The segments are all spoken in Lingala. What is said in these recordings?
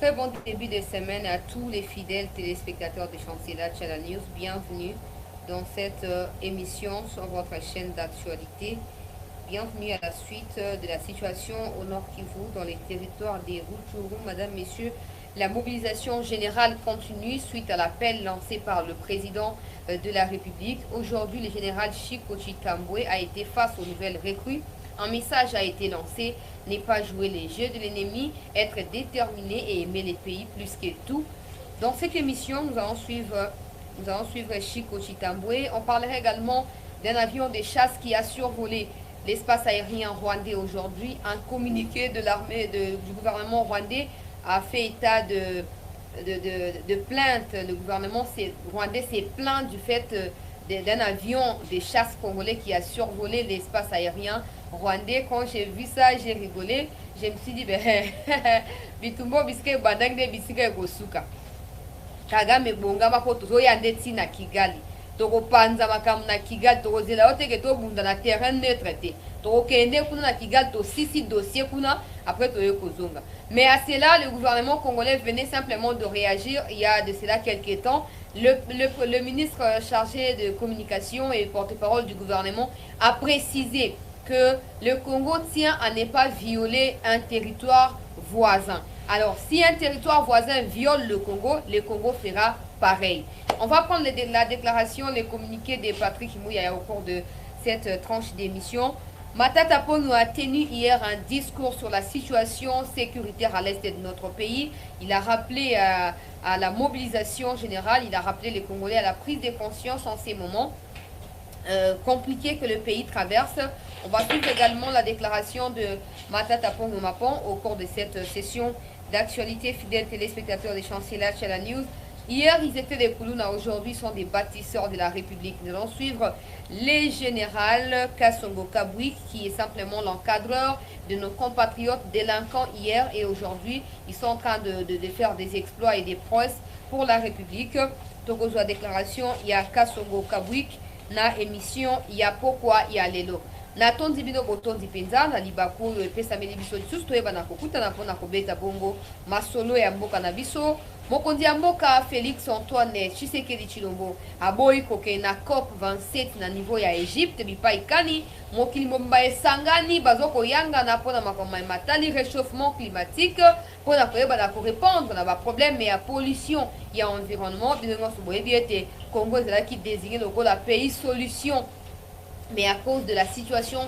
Très bon début de semaine à tous les fidèles téléspectateurs de Chancela Channel News. Bienvenue dans cette émission sur votre chaîne d'actualité. Bienvenue à la suite de la situation au Nord Kivu, dans les territoires des Rutshuru. Madame, Messieurs, la mobilisation générale continue suite à l'appel lancé par le président de la République. Aujourd'hui, le général Chiko Chitambwe a été face aux nouvelles recrues. Un message a été lancé: ne pas jouer les jeux de l'ennemi, être déterminé et aimer les pays plus que tout. Dans cette émission, nous allons suivre Chiko Chitambwe. On parlera également d'un avion de chasse qui a survolé l'espace aérien rwandais aujourd'hui. Un communiqué de l'armée du gouvernement rwandais a fait état de plainte. Le gouvernement rwandais s'est plaint du fait d'un avion de chasse congolais qui a survolé l'espace aérien rwandais. Quand j'ai vu ça, j'ai rigolé. Je me suis dit, ben, bitumbo biske bandang de bisika kosuka. Kagame bonga bako tozoyande tina Kigali. Toko panza makamu na Kigali, toko zela ote ke to bunda na terrain neutre te. Toko kende kuna na Kigali, to sisi dossier kuna, après to kozonga. Mais à cela, le gouvernement congolais venait simplement de réagir il y a de cela quelques temps. Le ministre chargé de communication et porte-parole du gouvernement a précisé que le Congo tient à ne pas violer un territoire voisin. Alors, si un territoire voisin viole le Congo fera pareil. On va prendre la déclaration, les communiqués de Patrick Mouya au cours de cette tranche d'émission. Matata Ponyo a tenu hier un discours sur la situation sécuritaire à l'est de notre pays. Il a rappelé à la mobilisation générale, il a rappelé les Congolais à la prise de conscience en ces moments compliqués que le pays traverse. On va suivre également la déclaration de Matata Ponyo Mapon au cours de cette session d'actualité. Fidèles téléspectateurs des Chancela Channel News. Hier, ils étaient des Koulouna, aujourd'hui, sont des bâtisseurs de la République. Nous allons suivre les générales Kassongo Kabouik, qui est simplement l'encadreur de nos compatriotes délinquants hier et aujourd'hui. Ils sont en train de faire des exploits et des prouesses pour la République. Tokozwa déclaration, il y a Kassongo Kabouik, na émission, il y a pourquoi, il y a l'élo. Na tondi bino botondi penza na libaku pesa meli biso lisusu toyeba na kokuta na pona kobeta bongo masolo ya mboka na biso. Mokonzi ya mboka Félix Antoine Tshisekedi Tshilombo aboyi koke na COP 27 na niveau ya Egypte bipa ikani mokili momba esangani bazoko yanga na pona makoma matali réchauffement climatique pona koyeba na ko répondre na ba problème ya pollution ya environnement bino soboye biete Congo ezalaki désigné lokola pays solution. Mais à cause de la situation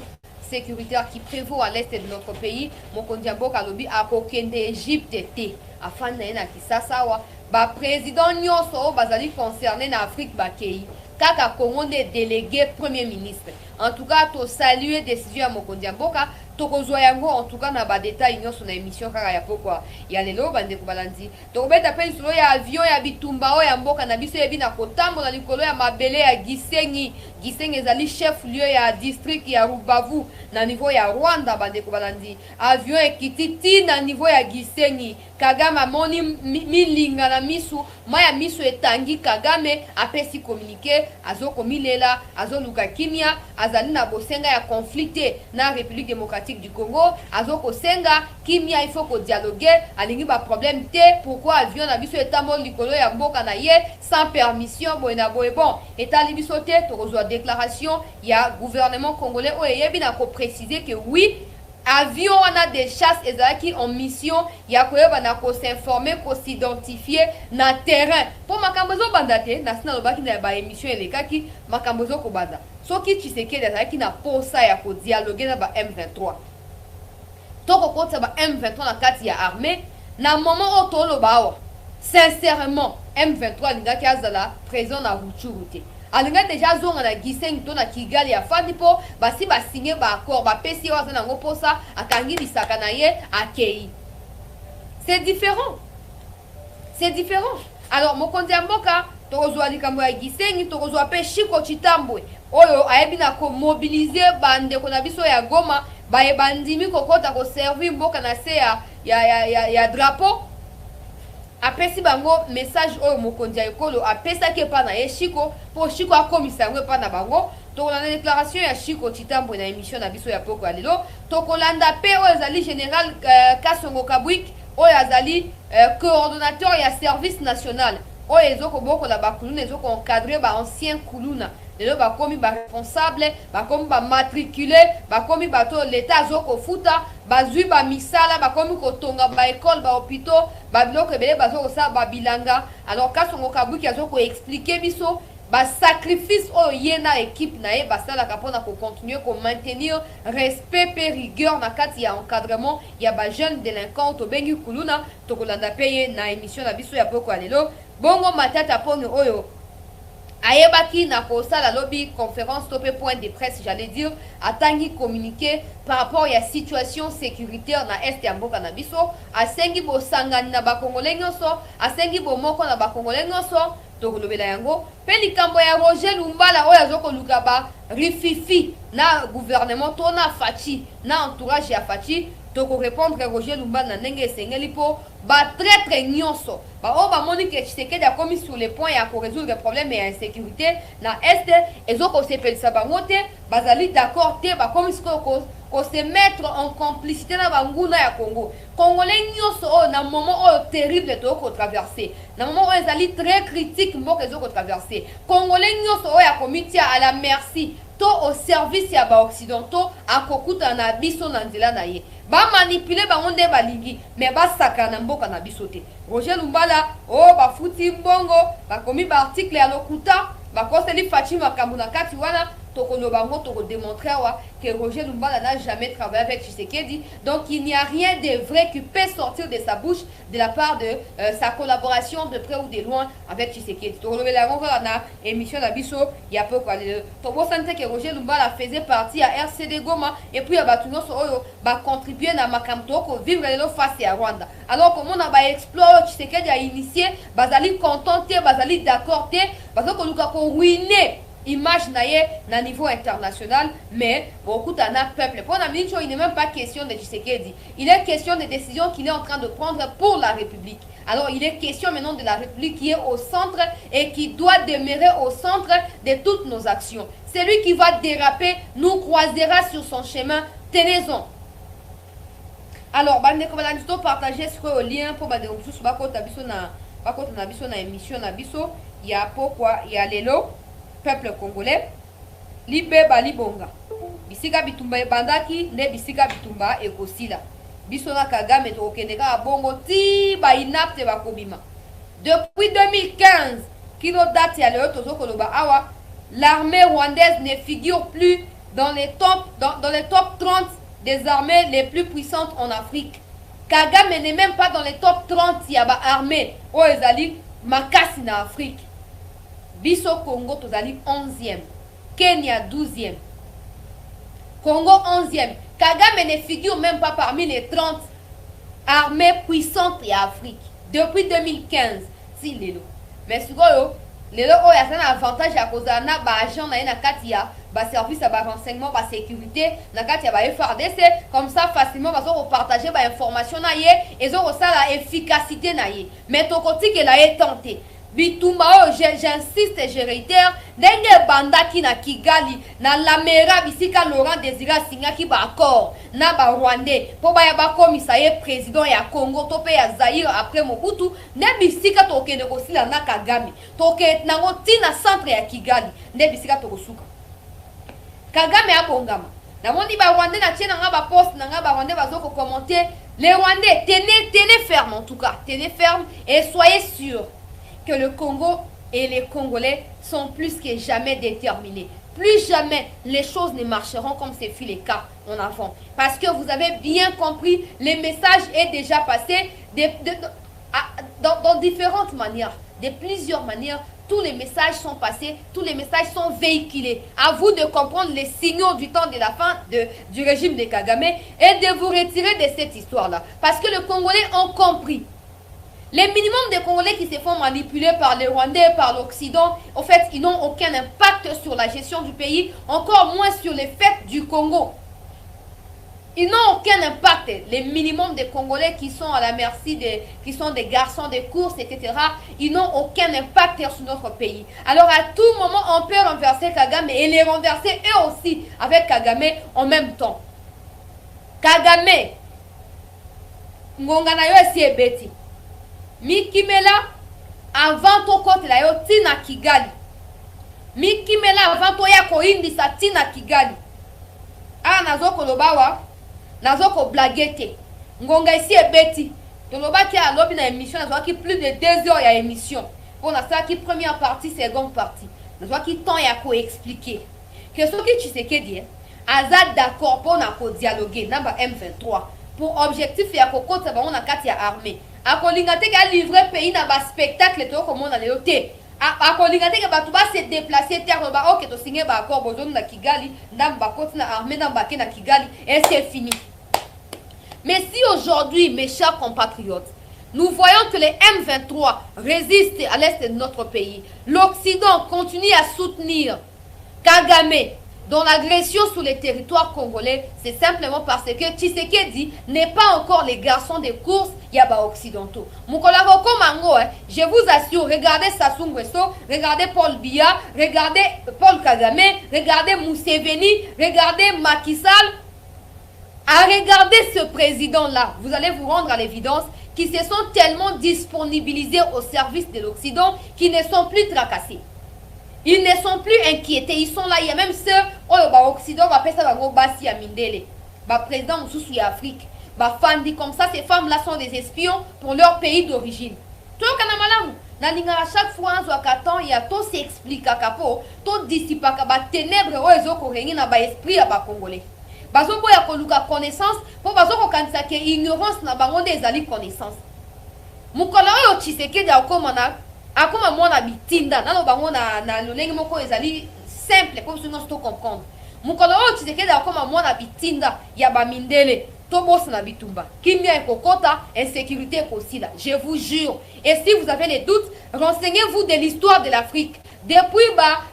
sécuritaire qui prévaut à l'est de notre pays, Mokonzi Mboka lobi akokende Égypte te afin na kisasa wa ba président nyonso bazali concerné na Afrique bakei kaka Congo de délégué premier ministre. En tout cas, to saluer décision ya Mokonzi Mboka tokozwa yango en tout cas na ba détail nyonso na émission kaka ya pokwa ya lelo bande ko balandi to beta pe solo ya avion ya bitumba o ya mboka na biso yebi na kotambo na likolo ya mabele ya Gisenyi ezali chef lieu ya district ya Rubavu na niveau ya Rwanda bande ko balandi avion ekititi na niveau ya Gisenyi Kagame moni milinga na misu maya misu etangi Kagame apesi communiqué azoko milela azoluka kimia azali na bosenga ya conflicté na République démocratique du Congo azoko senga kimia il faut ko dialoguer alingi ba problème te pourquoi avion na biso etambo likolo ya mboka na ye sans permission boena boye bon etali biso te tokozwa déclaration ya gouvernement congolais o yebi na ko préciser que oui avion on a des chasses ezalaki en mission ya koyeba na ko s'informer ko s'identifier na terrain pour makambo zo banda te na sina lobaki na ba émission elekaki makambo zo ko banda soki Tshisekedi ezalaki na posa ya ko dialoguer na ba M23 toko kota ba M23 na kati ya armée na moment o toloba awa sincèrement M23 lingaki azala présent na Rutshuru te alinga déjà zonga na Gisenyi to na Kigali ya fandi po basi basigné ba accord ba pesi wa na ngoposa akangi bisaka na ye akei. C'est différent. Alors Mokonzi Mboka tokozwa likambo ya Gisenyi tokozwa pe Chiko Chitambwe oyo ayebi na ko mobiliser bande ko na biso ya Goma ba ebandimi kokota ko servir mboka na se ya drapeau apesi bango message oyo Mokonzi ekolo apesa ke pa na ye Chiko po Chiko akomisa yango pa na bango tokolanda déclaration ya Chiko Chitambwe na émission na biso ya poko ya lelo tokolanda pe oyo ezali général Kassongo Kabouik oyo azali coordonnateur ya service national oyo ezokobokola bakuluna ezokoencadre baancien kuluna lelo bakomi baresponsable bakomi bamatricule bakomi bato leta azokofuta bazwi bamisala bakomi kotonga baekole bahopitau babiloko ebele bazokosala babilanga. Alors Kasongo Kabuki azokoexplike biso basacrifice oyo ye na équipe na ye basalaka mpona kocontinue komaintenir respect pe rigueur na kati ya encadrement ya bajeune délinquant tobengi kuluna tokolanda mpe ye na émission na biso ya poko ya lelo. Bongo Matata Pongi oyo ayebaki na kosala lobi conférence to pe point de presse j'allais dire atangi communiqué par rapport ya situation sécuritaire na est ya mboka na biso asengi bosangani na bakongole nyonso asengi bomoko na bakongole nyonso tokolobela yango pe likambo ya Roger Lumbala oyo azokoluka ba rififi na gouvernement to na Fachi na entourage ya Fachi toko répondre Roger Lumbala na ndenge esengeli po ba traître nyonso ba o ba moni ke Tshisekedi a commis sur les points ya ko résoudre le problème ya insécurité na est ezoko sepelisa bango te bazali d'accord te ba commis ko se mettre en complicité na banguna ya Congo congolais nyonso o na moment o terrible to ko traverser na moment o ezali très critique mboka ezoko traverser congolais nyonso o ya komitia à la merci to au service ya ba occidentaux akokuta na biso na nzela na ye ba manipuler bango nde balingi mais basaka na mboka na biso te. Roger Lumbala o bafuti mbongo bakomi ba article ya lokuta bakoseli Fachi makambo na kati wana tokoloba ngo toko démontrer que Roger Lumbala n'a jamais travaillé avec Tshisekedi, donc il n'y a rien de vrai qui peut sortir de sa bouche de la part de sa collaboration de près ou de loin avec Tshisekedi. Tokoloba la ngo na émission na biso ya peu quoi le tobo sante que Roger Lumbala faisait partie à RCD Goma et puis à batuno so oyo ba contribuer na makamto ko vivre le face à Rwanda. Alors comment on a ba explore Tshisekedi a initié bazali contenté bazali d'accord té bazoko luka ko ruiner image naie na niveau international mais beaucoup d'ana peuple pour la minute il n'est même pas question de Tshisekedi, il est question des décisions qu'il est en train de prendre pour la République. Alors il est question maintenant de la République qui est au centre et qui doit demeurer au centre de toutes nos actions. Celui qui va déraper nous croisera sur son chemin, tenez-en. Alors bande ko bala nto partager ce lien pour bande sous bakota biso na émission na biso ya pourquoi ya lelo peuple congolais libe balibonga bisika bitumba ebandaki nde bisika bitumba ekosila biso na Kagame tokendeka bongo ti ba inapte bakobima depuis 2015 kilo date ya leo tozokoloba awa l'armée rwandaise ne figure plus dans les top 30 des armées les plus puissantes en Afrique. Kagame n'est même pas dans les top 30 ya ba armée o ezali makasi na Afrique. Biso Congo tozali 11e, Kenya 12e, Congo 11e. Kagame ne figure même pas parmi les 30 armées puissantes en Afrique depuis 2015. Si lelo. Mais sikoyo, lelo o ya sana avantage ya kozana ba agent na ina kati ya ba service ba renseignement ba sécurité na kati ya ba FRDC comme ça facilement bazo partager ba information na ye ezo ko sala efficacité na ye. Mais tokoti ke la est tenté. Bitumba oh, j'insiste et je réitère ndenge bandaki na Kigali na Lamera bisika Laurent Désiré Singaki ba accord na ba Rwandais po ba ya ba komisa ye président ya Congo to pe ya Zaïre après Mobutu ne bisika to kende ko sila na Kagame to ke nango tina centre ya Kigali nde bisika to kosuka Kagame abongama na moni ba Rwandais na tiena nga ba poste na nga ba Rwandais bazoko commenter les Rwandais tenez ferme en tout cas tenez ferme et soyez sûrs que le Congo et les Congolais sont plus que jamais déterminés. Plus jamais les choses ne marcheront comme ce fut le cas en avant. Parce que vous avez bien compris, le message est déjà passé dans différentes manières, de plusieurs manières. Tous les messages sont passés, tous les messages sont véhiculés. À vous de comprendre les signaux du temps de la fin du régime de Kagame et de vous retirer de cette histoire-là. Parce que les Congolais ont compris. Les minimums des Congolais qui se font manipuler par les Rwandais, par l'Occident, en fait, ils n'ont aucun impact sur la gestion du pays, encore moins sur les faits du Congo. Ils n'ont aucun impact. Les minimums des Congolais qui sont à la merci qui sont des garçons de course, etc., ils n'ont aucun impact sur notre pays. Alors à tout moment, on peut renverser Kagame et les renverser eux aussi avec Kagame en même temps. Kagame, ngonga na yo esi ebeti mikimela avant tokotela yo tina Kigali mikimela avant toya koyindisa tina Kigali nazo koloba wa nazo ko blague te ngonga esi ebeti tolobaki alobi na émission nazwaki plus de 2 heures ya émission pour nasalaki première partie seconde partie nazwaki temps ya koexpliquer que soki Tshisekedi aza d'accord mpo na kodialogue na ba M23 pour objectif ya kokota bango na kati ya armée akolinga te ka livrer pays na ba spectacle tokomona lelo te akolinga te ke bato base déplacer te akoba ok tosinge ba accord bozoni na Kigali ndambo bakoti na armée ndambo bake na Kigali et c'est fini. Mais si aujourd'hui, mes chers compatriotes, nous voyons que les M23 résistent à l'est de notre pays, l'Occident continue à soutenir Kagame dans l'agression sur les territoires congolais, c'est simplement parce que Tshisekedi n'est pas encore les garçons de course yaba occidentaux. Moukolako Mango, je vous assure, regardez Sassou Nguesso, regardez Paul Biya, regardez Paul Kagame, regardez Museveni, regardez Macky Sall. À regarder ce président-là, vous allez vous rendre à l'évidence qu'ils se sont tellement disponibilisés au service de l'Occident qu'ils ne sont plus tracassés. Ils ne sont plus inquiétés. Ils sont là. Il y a même ceux où l'Occident va faire ça dans Bassi à Mindele. Le président Moussou Afrique. Fandi comme ça, ces femmes-là sont des espions pour leur pays d'origine. Tout le monde à chaque fois, il y a tout s'explique à capo, tout dissipe à ténèbres, où ils ont esprit à Congolais. Bazo boya koluka connaissance pour bazo ko kanisa ke ignorance na bango des ali connaissance mukola oyo Tshisekedi akoma mona bitinda nalo bango na lolenge moko ezali simple comme sinon to comprendre mukola oyo Tshisekedi akoma mona bitinda ya ba mindele to boss na bitumba kimia ekokota insécurité kosila je vous jure et si vous avez les doutes renseignez-vous de l'histoire de l'Afrique depuis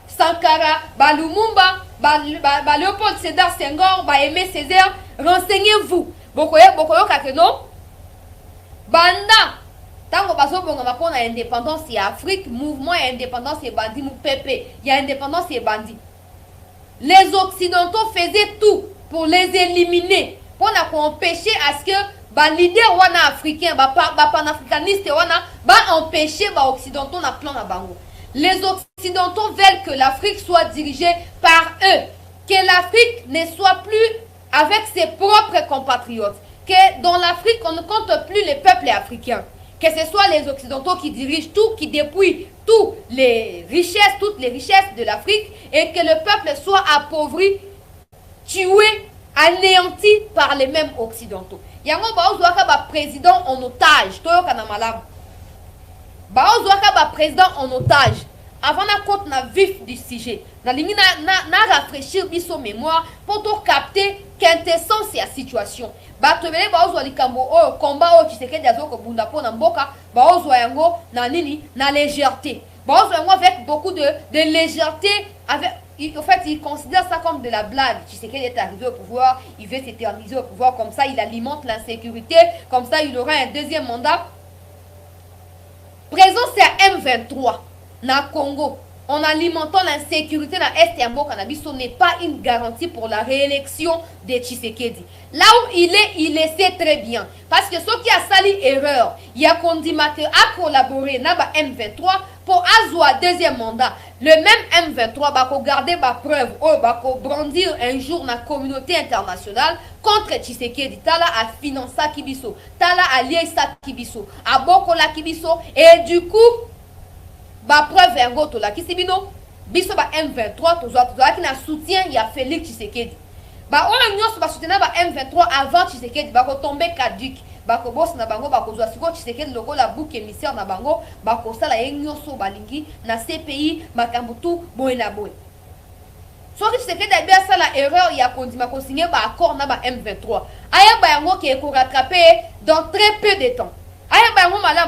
Sankara Lumumba Léopold Sédar Senghor, Aimé Césaire, renseignez-vous. Bokoyo kakeno. Banda. Tango baso bonga pour la indépendance et Afrique, mouvement et indépendance et bandit mou pépé. Il y a indépendance et bandit. Les occidentaux faisaient tout pour les éliminer, pour empêcher à ce que ba leader wana africain, ba panafricaniste wana empêcher ba occidentaux na plan na bango. Les Occidentaux veulent que l'Afrique soit dirigée par eux, que l'Afrique ne soit plus avec ses propres compatriotes, que dans l'Afrique, on ne compte plus les peuples africains, que ce soit les Occidentaux qui dirigent tout, qui dépouillent toutes les richesses de l'Afrique, et que le peuple soit appauvri, tué, anéanti par les mêmes Occidentaux. Yango ba président en otage, toyo kanamalam. Président en otage avant na compte na vif du sujet na lingi na rafraîchir biso mémoire pour to capter quintessence ya situation batobele baozwa likambo o combat o Tshisekedi azoko bunda po na mboka baozwa yango na nini na légèreté baozwa yango avec beaucoup de légèreté avec en fait, il considère ça comme de la blague. Tshisekedi est arrivé au pouvoir, il veut s'éterniser au pouvoir, comme ça il alimente l'insécurité, comme ça il aura un deuxième mandat. Présence à M23 na Congo en alimentant l'insécurité dans l'Est et Mboka ce n'est pas une garantie pour la réélection de Tshisekedi. Là où il le sait très bien. Parce que ce qui a sali erreur, il y a condimate à collaborer avec M23 pour avoir deuxième mandat. Le même M23 va garder ma preuve, va brandir un jour dans la communauté internationale contre Tshisekedi. Tala a financé Kibiso, Tala a lié ça Kibiso, a Bokola Kibiso, et du coup, ba preuve un goto la kisibino biso ba M23 tozoa qui na soutien il y a Félix Tshisekedi ba on nyonso ba soutenir ba M23 avant Tshisekedi ba ko tomber caduc ba ko boss na bango ba ko zoa siko Tshisekedi logo la bouc émissaire na bango ba ko sala nyonso balingi na CPI makambutu boena boy so que Tshisekedi a bien ça la erreur il y a continué ko signer ba accord na ba M23 aya ba yango qui est ko rattraper dans très peu de temps.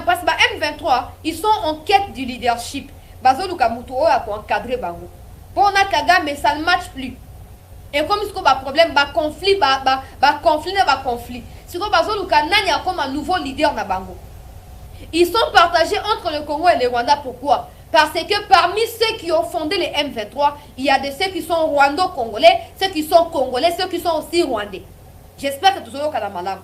Parce que M23, ils sont en quête du leadership. Bazo Lukamuto a encadré Bango. Pour Kagame, mais ça ne matche plus. Et comme il y a un problème, conflit. Si Bazo Lukanani a comme un nouveau leader na Bango. Ils sont partagés entre le Congo et le Rwanda. Pourquoi? Parce que parmi ceux qui ont fondé les M23, il y a de ceux qui sont rwando-congolais, ceux qui sont congolais, ceux qui sont aussi rwandais. J'espère que tout le monde est malade.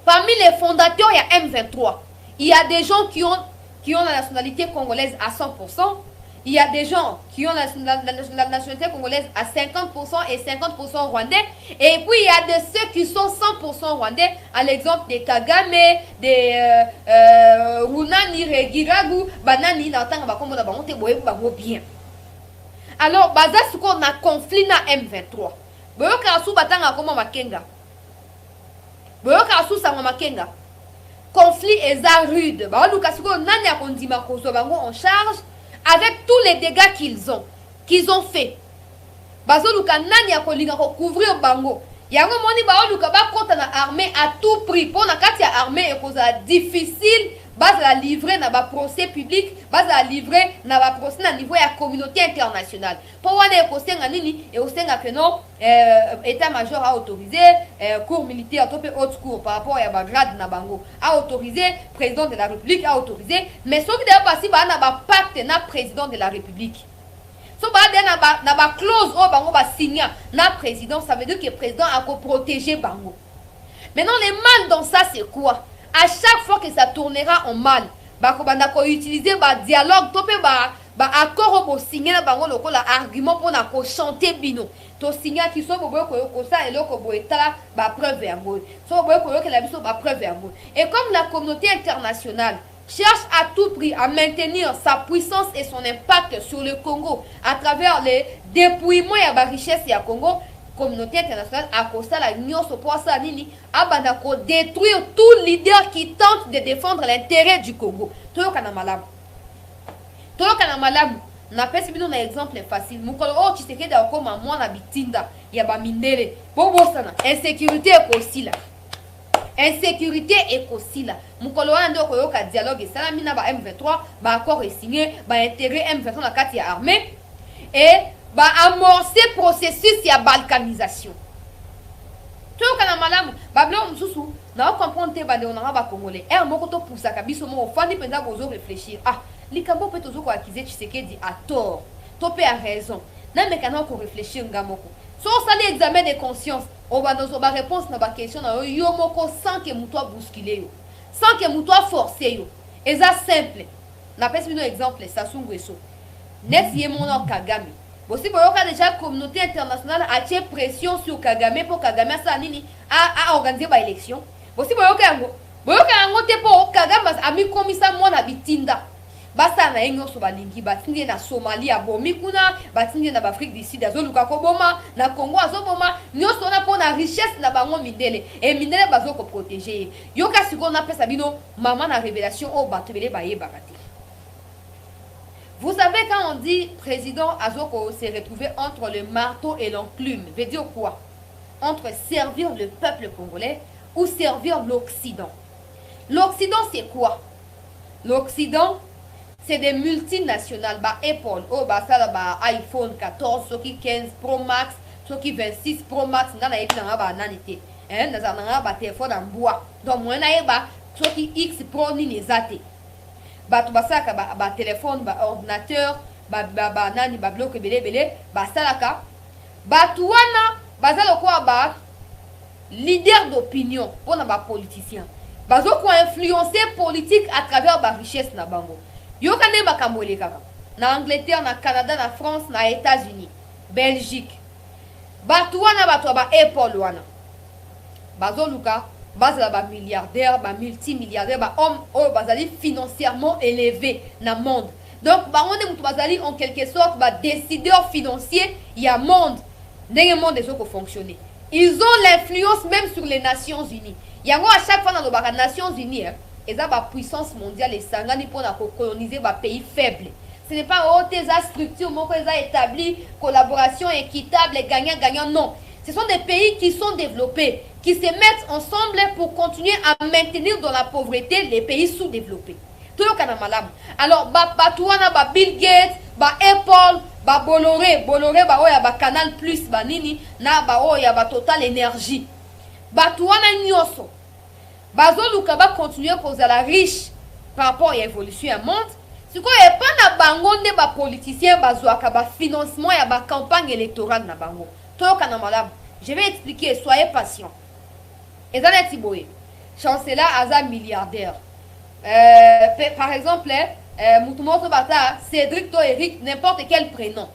Parmi les fondateurs, il y a M23. Il y a des gens qui ont la nationalité congolaise à 100%. Il y a des gens qui ont la nationalité congolaise à 50% et 50% rwandais. Et puis il y a de ceux qui sont 100% rwandais, à l'exemple des Kagame, des Runani, Regiragu, Banani, bien. Alors, baza ce qu'on a conflit na M23. Boyoka asu batanga koma makenga. Boyoka asu sama makenga. Conflit est rude. Bah, Lukasiko nani a kondima kozo bango en charge avec tous les dégâts qu'ils ont fait. Bazo luka nani a kolinga ko couvrir bango. Yango moni ba luka ba kota na armée à tout prix. Pour na kati ya armée e koza difficile. Base la livrer na ba procès public, base la livrer na ba procès na niveau ya communauté internationale. Pour wana e kosenga nini e osenga que non état-major a autorisé cours militaire topé haute cour par rapport à ba grade na bango a autorisé, président de la République a autorisé, mais ce qui d'ailleurs passé ba na ba pacte na président de la République. So ba na ba clause o bango ba signer na président, ça veut dire que le président a ko protéger bango. Maintenant les mal dans ça c'est quoi? À chaque fois que ça tournera en mal, bah ko utiliser ba dialogue topé ba accord au signer na bango lokola argument pour na ko chanter bino to signer qui so bobo ko ça et loko boetala ba preuve ya ngo so bobo ko la biso ba preuve ya ngo. Et comme la communauté internationale cherche à tout prix à maintenir sa puissance et son impact sur le Congo à travers les dépouillements et la richesse du Congo, communauté internationale a costé la nyonso pour ça nini abanda ko détruire tout leader qui tente de défendre l'intérêt du Congo. Toyoka na malamu na pesi bino na exemple facile mukolo o Tshisekedi akoma mwana bitinda ya ba mindele bobo sana insécurité ekosila mukolo wana ndio koyoka dialogue salami na ba M23 ba accord signé ba intégrer M23 na kati ya armée et ba amorcer processus ya balkanisation. Toyoka na malamu ba blo mususu na comprendre te ba de onanga ba congolais moko to poussa kabiso mo fandi penza bozo réfléchir likambo pe tozo ko accuser Tshisekedi à tort to pe a raison na mekana ko réfléchir ngamoko so sali examen de conscience on va dans ba réponse na ba question na yo moko sans que muto bousculer yo sans que muto forcer yo eza simple na pesi bino exemple Sassou Nguesso net yemono Kagame bosi boyoka déjà communauté internationale a tiré pression sur Kagame pour Kagame sa nini a organiser ba élection bosi boyoka yango te po Kagame a mis komisa mona bitinda basa na yengo so balingi batindi na Somalia bomi kuna batindi na Afrique du Sud azoluka ko boma na Congo azoboma nyoso na pona richesse na bango mindele et mindele bazoko protéger yoka siko na pesa bino maman na révélation o batebele baye bakati. Vous savez quand on dit président Azoko s'est retrouvé entre le marteau et l'enclume, veut dire quoi? Entre servir le peuple congolais ou servir l'Occident. L'Occident c'est quoi? L'Occident c'est des multinationales, Apple, iPhone 14, Soki 15 Pro Max, Soki 26 Pro Max, nana yebi nanga ba nanité. Nanga ba téléphone en bois. Donc moi na yeba Soki X Pro ni nezate. Batu basaka ba téléphone, ba ordinateur, ba nani ba bloc belé, ba salaka. Batu wana bazalo kwa ba leader d'opinion pour na ba politicien. Bazo ko influencer politique à travers ba richesse na bango. Yo kane bakamwele kaka na Angleterre, na Canada, na France, na États-Unis, Belgique. Batu wana batu ba Apple wana bazo luka bazala ba milliardaire, ba multimilliardaire, ba homme o bazali financièrement élevé na monde. Donc ba on mutu bazali en quelque sorte ba décideur financier ya monde ndenge monde ezoko fonctionner. Ils ont l'influence même sur les Nations Unies. Yango à chaque fois dans les Nations Unies et ça la puissance mondiale et sangani pour coloniser les pays faibles. Ce n'est pas tes structures établies, collaboration équitable et gagnant-gagnant, non. Ce sont des pays qui sont développés, qui se mettent ensemble pour continuer à maintenir dans la pauvreté les pays sous-développés. Tout le canal malade. Alors, Batouana, Bill Gates, Apple, Bolloré, Canal Plus, Nini, Total Énergie. Batouana Nyoso. Bazo Lukaba continue à causer la riche par rapport à l'évolution du monde. Ce qu'on est pas na bango de ba politicien bazo akaba financement ya ba campagne électorale na bango. Toka na malab. Je vais expliquer, soyez patient. Ezana tiboye. chancelier aza milliardaire. Par exemple, Moutumoto Bata, Cédric to Eric, n'importe quel prénom.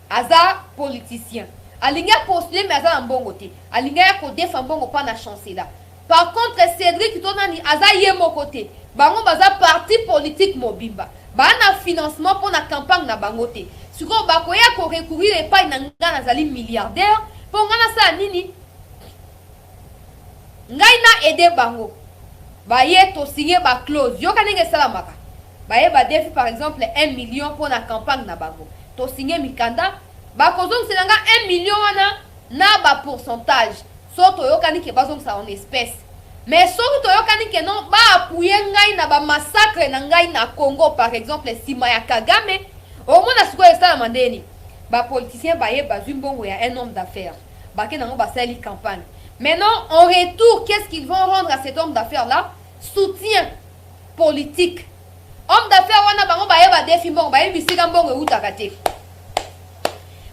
Aza politicien. Alinga postulé mais aza mbongo te. Alinga ko défend mbongo pas na chancelier. Par contre, Cédric to nani aza yemo côté. Bango baza parti politique mobimba. Ba na financement pour la campagne na bango te. Siko bakoya ko recourir epai na nga nazali milliardaire. Pour ngana sa nini? Ngai na aider bango. Ba ye to signer ba clause. Yo kanenge salamaka. Ba ye ba défi par exemple 1 million pour la campagne na bango. To signer mikanda. Ba kozong selanga 1 million wana na ba pourcentage. So to yo kanike bazong sa en espèces. Mais soki to yo kanike non ba appuyer ngai na ba massacre na ngai na Congo par exemple sima ya Kagame. Au moins na siko esa mandeni. Ba politicien ba ye bazui mbongo ya un homme d'affaires. Ba ke nango ba sali campagne. Maintenant, en retour, qu'est-ce qu'ils vont rendre à cet homme d'affaires-là? Soutien politique. Homme d'affaires, wana bango baye ba défi mbongo, baye bisika mbongo utaka te.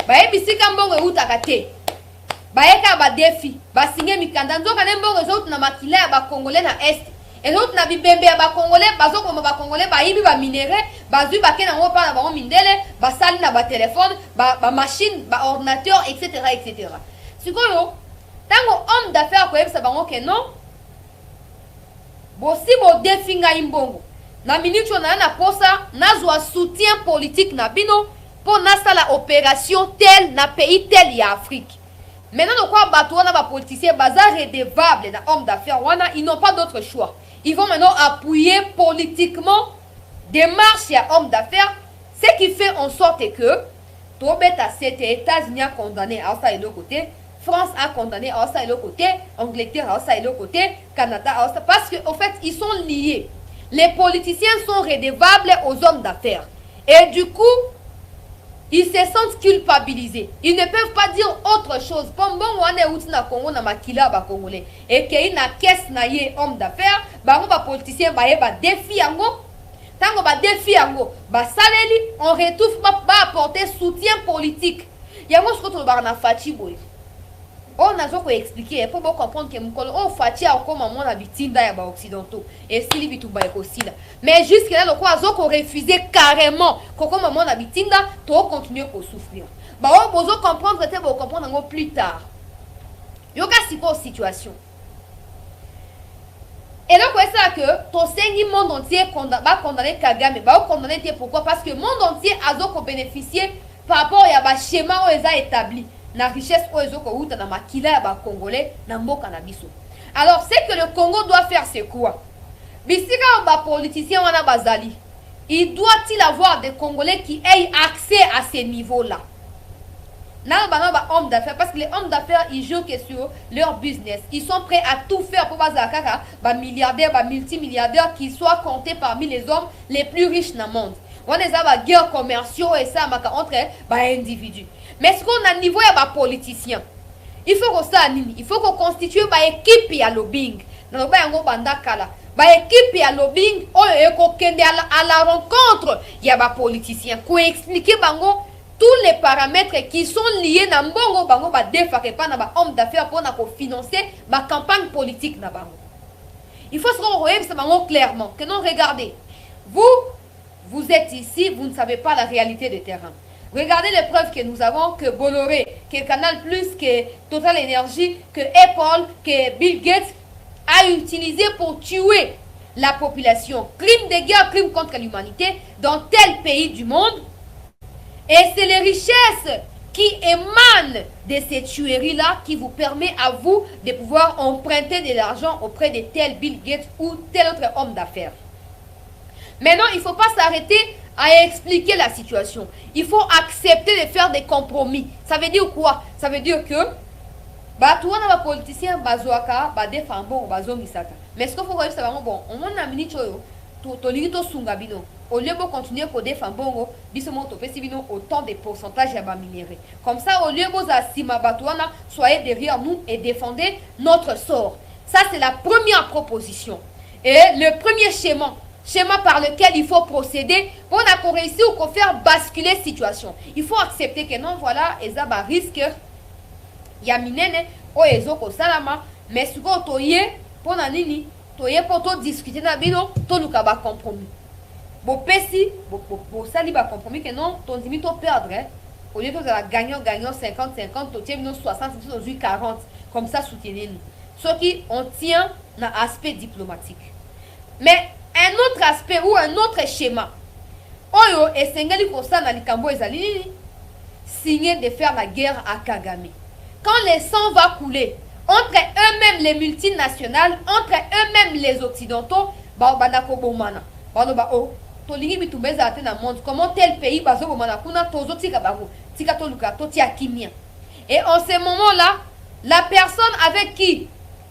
Baye bisika mbongo utaka te. Baye ka ba défi, ba signer mikanda nzoka ne mbongo zout na makila ya ba congolais na est. Et l'autre na bibembe ya ba congolais, bazo comme ba congolais ba yibi ba minerai, bazu ba kena ngo pa na bango mindele, ba sali na ba téléphone, ba machine, ba ordinateur, etc. etc. Sikoyo tango homme d'affaires ko yebisa bango ke non bosi bo défi ngai mbongo na minute na posa nazwa soutien politique na bino pour nasala opération tel na pays tel ya Afrique. Maintenant quoi bato wana ba politiciens baza redevable na homme d'affaires wana, ils n'ont pas d'autre choix. Ils vont maintenant appuyer politiquement démarche ya homme d'affaires, ce qui fait en sorte que Tobeta c'était États-Unis a condamné à ça et de côté, France a condamné à ça et l'autre côté, Angleterre à ça et l'autre côté, Canada à ça, parce qu'en fait, ils sont liés. Les politiciens sont redevables aux hommes d'affaires. Et du coup, ils se sentent culpabilisés. Ils ne peuvent pas dire autre chose. Bon, on est outil na Congo na makila ba congolais. Et qu'il y a une caisse na yé homme d'affaires, bah on va politicien bah yé ba défi yango. Tango ba défi yango, bah saleli, on retrouve pas apporter soutien politique. Yango ce que tu vas na fati boy. On a besoin d'expliquer pour comprendre que mukolo on fatia comme mon habitude ya ba occidentaux et si bitu ba ekosila. Mais jusque là le quoi azoko refuser carrément comme mon habitude to continuer pour souffrir. Ba on besoin comprendre te pour comprendre ngo plus tard. Yo ka siko situation. Et donc c'est ça que ton sengi monde entier condamner Kagame, ba condamner te pourquoi? Parce que le monde entier azoko bénéficier par rapport à ba schéma où ils a établi. Na richesse oyo ko uta na makila ya ba congolais na mboka na biso. Alors c'est que le Congo doit faire c'est quoi? Bisika ba politicien wana bazali. Il doit-il avoir des Congolais qui aient accès à ces niveaux-là? Na ba homme d'affaires parce que les hommes d'affaires ils jouent que sur leur business. Ils sont prêts à tout faire pour bazaka ba milliardaires, ba multimilliardaires qui soient comptés parmi les hommes les plus riches dans le monde. On est à la guerre commerciaux et ça entre ba individus. Mais ce qu'on a niveau ya ba politicien, il faut que ça il faut qu'on constitue ba équipe ya lobbying. Na ba yango banda kala. Ba équipe ya lobbying oyo eko kende à la rencontre ya ba politicien ko expliquer bango tous les paramètres qui sont liés na mbongo bango ba defake pa na ba homme d'affaires pour na ko financer ba campagne politique na bango. Il faut se regarder ça bango clairement que non regardez. Vous êtes ici, vous ne savez pas la réalité du terrain. Regardez les preuves que nous avons, que Bolloré, que Canal+, que Total Energy, que Apple, que Bill Gates a utilisé pour tuer la population. Crime de guerre, crime contre l'humanité dans tel pays du monde. Et c'est les richesses qui émanent de ces tueries-là qui vous permet à vous de pouvoir emprunter de l'argent auprès de tel Bill Gates ou tel autre homme d'affaires. Maintenant, il ne faut pas s'arrêter à expliquer la situation. Il faut accepter de faire des compromis. Ça veut dire quoi? Ça veut dire que tout le monde politicien bazoaka ba defambo bazo misaka. Mais ce qu'il faut voir c'est bon, on a minute to lito sungabino. Au lieu de continuer pour defambo biso monto pesibino autant de pourcentage ya ba minéré. Comme ça au lieu de asima batouana soyez derrière nous et défendez notre sort. Ça c'est la première proposition. Et le premier schéma par lequel il faut procéder pour réussir ou faire basculer la situation. Il faut accepter que non, voilà, et ça va risque. Il y a minene, o ezo ko salama, mais ce qu'on toye, pour nanini, toye pour to discuter na bino to luka ba compromis bo pesi bo sali ba compromis que non ton dimi to perdre hein? Au lieu que la gagnant 50 to tient 60 to 40 comme ça soutenir nous ce qui on tient dans aspect diplomatique mais un autre aspect ou un autre schéma oyo esengeli ko ça na likambo ezali signer de faire la guerre à Kagame quand le sang va couler entre eux-mêmes les multinationales, entre eux-mêmes les occidentaux, bandako bomana. Baloba o, tolingi bitumeza ate na monde. Comment tel pays bazo bomana kuna tozo tika bago, tika toluka to tia kimia. Et en ce moment-là, la personne avec qui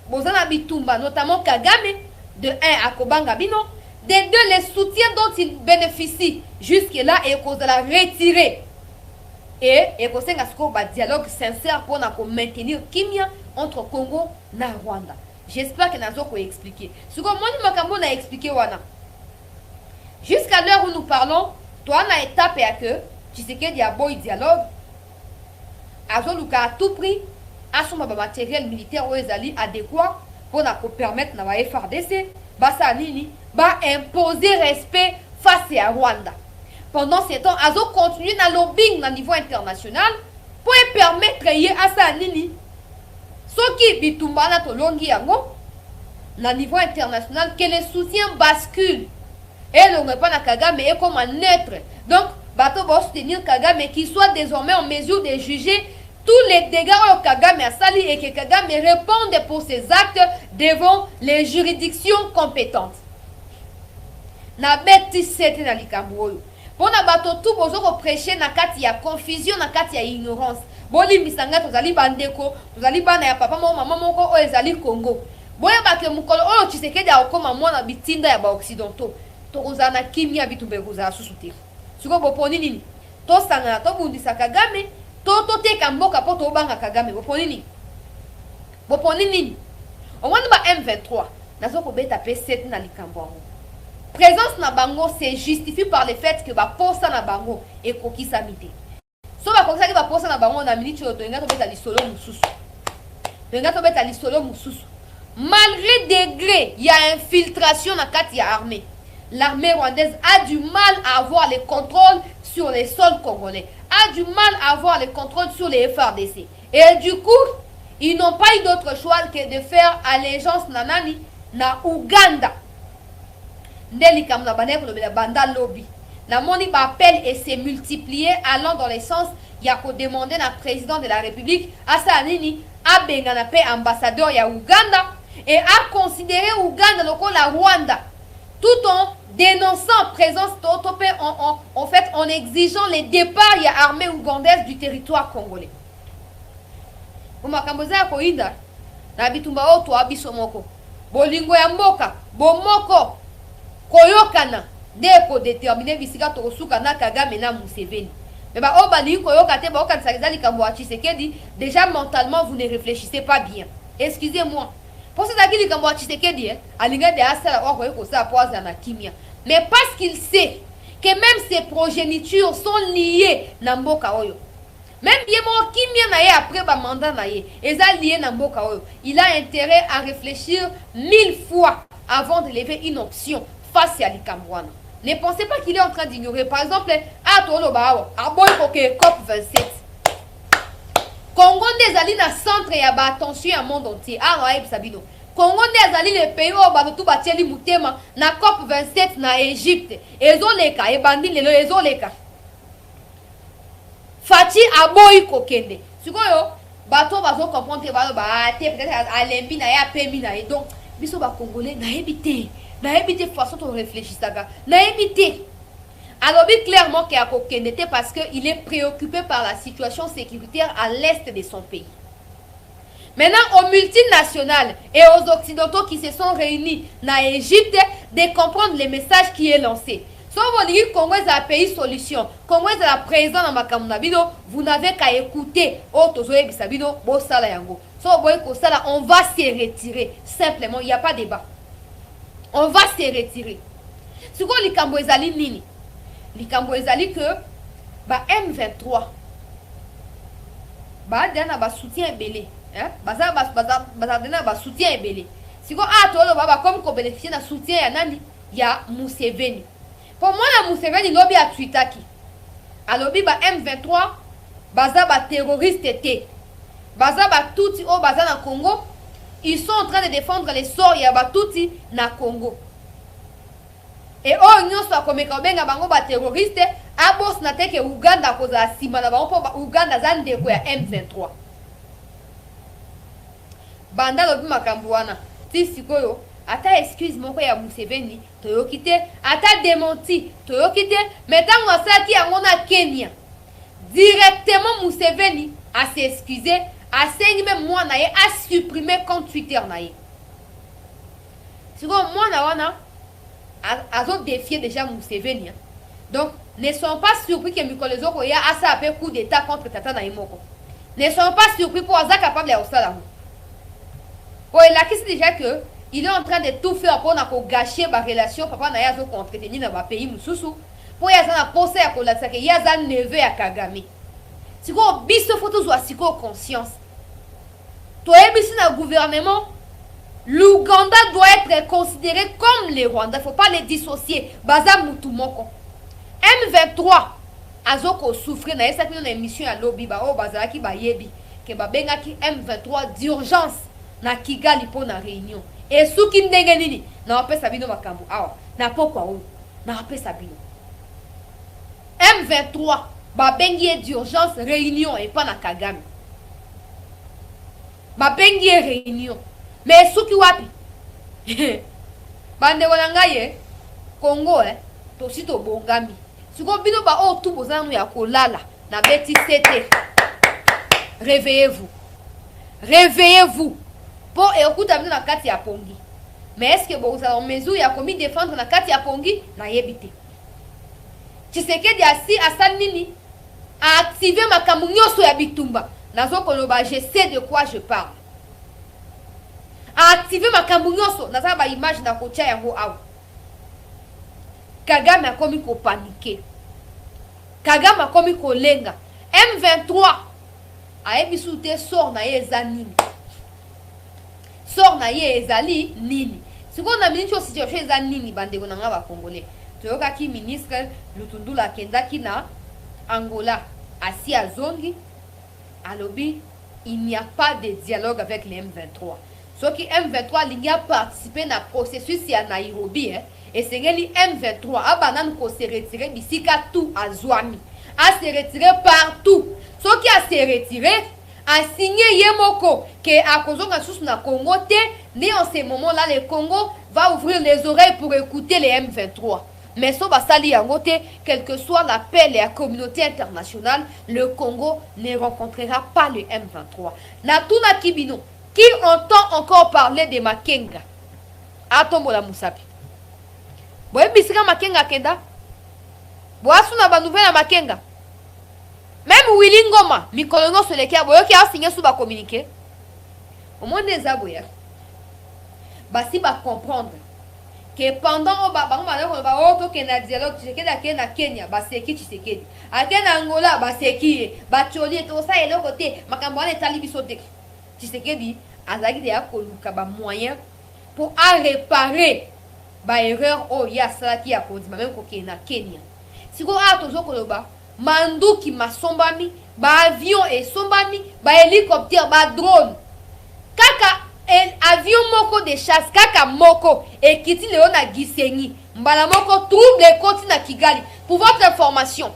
bozana bitumba, notamment Kagame, de un à Kobanga Bino, des deux les soutiens dont il bénéficie jusque-là et cause de la retirer. Et qu'on s'est un dialogue sincère pour maintenir kimia entre Congo et Rwanda. J'espère que nous avons expliqué. Ce que moi, je expliqué. Jusqu'à l'heure où nous parlons, toi, on a étape à que tu sais qu'il y a un bon dialogue. À tout prix, à son matériel militaire adéquat pour nous permettre de FRDC imposer respect face à Rwanda. Pendant ce temps, Azo continue dans le lobbying au niveau international pour permettre à ça nini. Ce qui bitumba na tolongi yango na niveau international que les soutiens basculent et le repas na Kagame est comme un neutre. Donc, bato va soutenir Kagame qui soit désormais en mesure de juger tous les dégâts au Kagame a sali et que Kagame réponde pour ses actes devant les juridictions compétentes. Na beti sete na likambo. Pour na bato tout bozo ko prêcher na kati ya confusion na kati ya ignorance. Boli misanga tozali bandeko, tozali bana ya papa mama maman moko o ezali Congo. Boya ba ke mukolo o Tshisekedi akoma mwana bitinda ya ba occidentaux. Tokoza na kimia bitumbe koza susute. Siko boponi nini? To sanga to bundisa Kagame, to teka mboka po to banga Kagame boponi nini? Boponi nini? O mwana ba M23 nazo ko beta P7 na likambo. Présence na bango se justifie par le fait que ba posa na bango et kokisa mité. So ba kokisa ki ba posa na bango na minute to nga to beta lisolo mususu. To nga to beta lisolo mususu. Malgré degré, il y a infiltration na kati ya armée. L'armée rwandaise a du mal à avoir le contrôle sur les sols congolais, a du mal à avoir le contrôle sur les FRDC. Et du coup, ils n'ont pas eu d'autre choix que de faire allégeance na nani na Ouganda. Ndeli kam na baneko le banda lobby. La moni appel et s'est multiplié allant dans le sens il y a qu'au demander na président de la République à Sanini a bengana pe ambassadeur ya Ouganda et a considéré Ouganda loko la Rwanda tout en dénonçant présence d'autopé en fait en exigeant les départs ya armée ougandaise du territoire congolais. Makamboza ko inda na bitumba oto abiso moko bolingo ya mboka bomoko koyokana deko déterminer bisika to suka na Kagame na Museveni. Mais ba o bali koyoka te ba o kanisa kizali kambo a Tshisekedi déjà mentalement vous ne réfléchissez pas bien. Excusez-moi. Pour ça qu'il kambo a Tshisekedi alinga de asala wa koyoko sa poisa na kimia. Mais parce qu'il sait que même ses progénitures sont liées na mboka oyo. Même bien mo kimia na ye après ba mandat na ye, eza lié na mboka oyo. Il a intérêt à réfléchir 1000 fois avant de lever une option face à l'Ikambouana. Ne pensez pas qu'il est en train d'ignorer. Par exemple, à Toloba, à Boykoke, COP27. Congo des alliés na centre et à attention à monde entier. Ah, Raïb Sabino. Congo des alliés les pays où ba tout batieli mutema na COP27 na Égypte. Ezoleka et bandi lelo ezoleka. Fati a Boykokende. Sikoyo, bato bazo comprendre ba peut-être à lembi na ya pemi na donc biso ba congolais na ebité. Na évité façon de réfléchir ça na évité alors bien clairement qu'il a Kokende parce qu'il est préoccupé par la situation sécuritaire à l'est de son pays. Maintenant aux multinationales et aux occidentaux qui se sont réunis na Égypte de comprendre le message qui est lancé. Si vous dites que Congo est un pays solution, Congo est la présent dans Makamnabino, vous n'avez qu'à écouter Otozoe Bisabino, Bosala Yango. Si vous voyez que ça on va se retirer simplement, il n'y a pas de débat. On va se retirer. Ce qu'on les Cambouezali nini. Les Cambouezali que ba M23 ba dana ba soutien belé, hein? Baza dana ba soutien belé. siko atolo baba comme ko bénéficier na soutien ya nani ya Museveni. Pour moi na Museveni lobi a tweetaki alobi ba M23 baza ba terroriste té baza ba tuti o baza na Congo, ils sont en train de défendre les sorts ya ba tuti na Congo. Et oh nyonso akomeka benga bango ba terroriste abos na teke Uganda koza sima na bango po Uganda za ndeko ya M23. Banda lobi makambo wana ti sikoyo ata excuse moko ya Museveni toyoki te, ata démenti toyoki te, mais tango asalaki yango na Kenya directement Museveni a s'excuser, a sengi même moi na ye a supprimer compte Twitter na ye. Sikoyo mwana wana azo défier déjà Museveni. Donc ne sont pas surpris que Mikolo Zoko ya asa appelé coup d'état contre Tata na Imoko. Ne sont pas surpris pour aza capable ya osala. Il a dit déjà que il est en train de tout faire pour gâcher ma relation papa na yazo entretenir dans ma pays mususu pour yaza na poser ya kolakisa que yaza neveu ya Kagame. Siko biso faut toujours siko conscience. Toi ebisi na gouvernement, l'Ouganda doit être considéré comme les Rwandais, faut pas les dissocier. Baza mutu moko. M23 azoko souffrir na esa kino na émission ya lobby ba o bazalaki ba yebi ke ba bengaki M23 d'urgence na Kigali po na réunion. Et souki ndenge nini na wapesa bino makambo awa na pokwa o na wapesa bino M23 ba bengi d'urgence réunion et pas na Kagame ba bengi réunion mais souki wapi bande wana ngaye Congo to sito bongami siko bino ba o tout bozanu ya kolala na beti sete. Réveillez-vous, réveillez-vous. Pour écouter na kati ya pongi. Mais est-ce que vous avez mesure ya komi défendre na kati ya pongi na yebite. Tshisekedi asi asal nini a activé makambo nyoso ya bitumba. Nazo koloba je sais de quoi je parle. A activé makambo nyoso naza ba image na kocha yango awa. Kagame akomi ko paniquer. Kagame akomi ko lenga. M23 a ebisute sort na ye zanini. Sort na ye ezali nini. Siko na ministre situation eza nini bandeko na nga ba congolais. Toyoka ki ministre Lutundula kendaki na Angola asi azongi alobi il n'y a pas de dialogue avec les M23. Ce qui M23 lingi a participé na processus ya Nairobi et c'est ngeli M23 abanan ko se retirer bisika tout azwami. A se retirer partout. Ce qui a se retirer a signé Yemoko que à cause de na Congo né en ce moment là le Congo va ouvrir les oreilles pour écouter les M23. Mais so basali yangote quelle que soit l'appel et la communauté internationale, le Congo ne rencontrera pas le M23. Natuna Kibino qui entend encore parler de Makenga. Atombo la Musapi. Boye bisika Makenga kenda. Boasu na ba nouvelle Makenga. Même Willy Ngoma, Mikolo sur lesquels boyo qui a signé sous ba communiqué. Au moins des aboya. Basi ba comprendre que pendant ba to ke na dialogue Tshisekedi na Kenya ba seki Tshisekedi. Akena Angola ba seki ba choli to sa eloko te makambo na talibi sote. Tshisekedi azaki de akoluka ba moyen pour réparer ba erreur o ya sala ki akondima même ko na Kenya. Siko tozo koloba manduki masombami ba avion et sombami ba hélicoptère ba drone kaka avion moko de chasse kaka moko et kiti leo na Gisenyi mbala moko trouble koti na Kigali. Pour votre information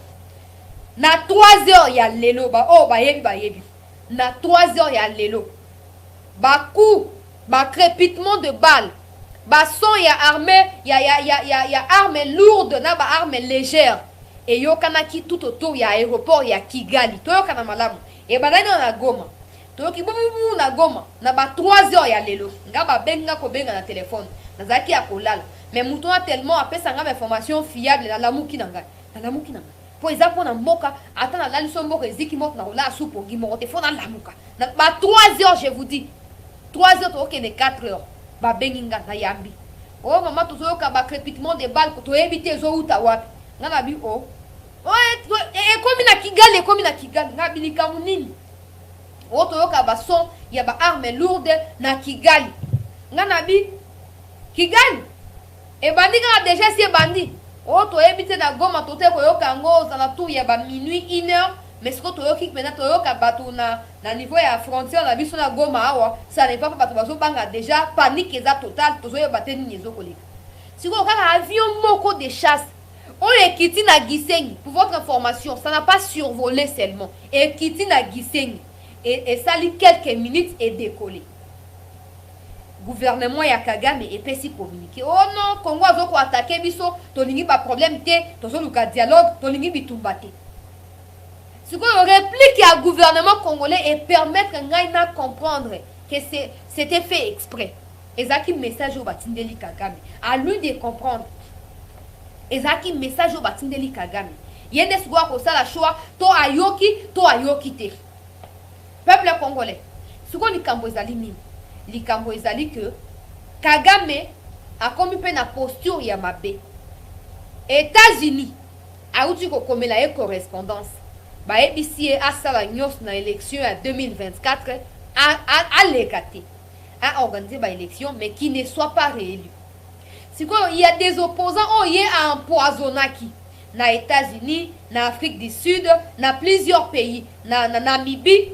na 3 heures ya lelo ba yebi na 3 heures ya lelo ba coup ba crépitement de balles ba son ya armée ya armes lourdes na ba armes légères et yokanaki tout autour ya aéroport ya Kigali toyokana malamu et banani na Goma toyoki bubu na Goma na ba 3 heures ya lelo nga ba benga ko benga na téléphone nazaki ya kolala mais muto a tellement apesa nga information fiable na lamuki nanga po eza pona mboka ata na laliso mboka eziki moko na kola supo ngi moko te fo na lamuka na ba 3 heures je vous dis 3 heures toyoki ne 4 heures ba bengi nga na yambi oh mama tozoyoka ba crépitement de balles ko toyebite zo uta wapi nga na bi o ekomi na Kigali nga bilika munini oto yoka ba son ya ba armes lourdes na Kigali nganabi Kigali et bandi quand déjà c'est bandi oh to ebite na Goma to te ko yoka ngo za na tout ya ba minuit 1h mais ce que to yoki maintenant to yoka batu na niveau ya frontière na biso na Goma awa ça n'est pas batu bazo banga déjà panique eza totale to zo yebate ni nyezo kolika siko kaka avion moko de chasse on est quitté na Gisenyi pour votre information ça n'a pas survolé seulement et quitté na Gisenyi et ça lit quelques minutes et décollé gouvernement ya Kagame et pesi communiquer oh non Congo azoko attaquer biso to lingi ba problème té to zo luka dialogue to lingi bitumba té ce qu'on réplique à gouvernement congolais et permettre ngaina comprendre que c'était fait exprès ezaki message au batindeli Kagame à lui de comprendre ezaki message au batindeli Kagame yende sikoa ko sala choix to ayoki té peuple congolais siko likambo ezali nini likambo ezali que Kagame a commis na posture ya mabe États-Unis auti ko komela e correspondance ba ebisi asala nyos na élection ya 2024 a lekate a organiser ba élection mais qui ne soit pas réélu siko il y a des opposants y a empoisonnaki na États-Unis na Afrique du Sud na plusieurs pays na Namibie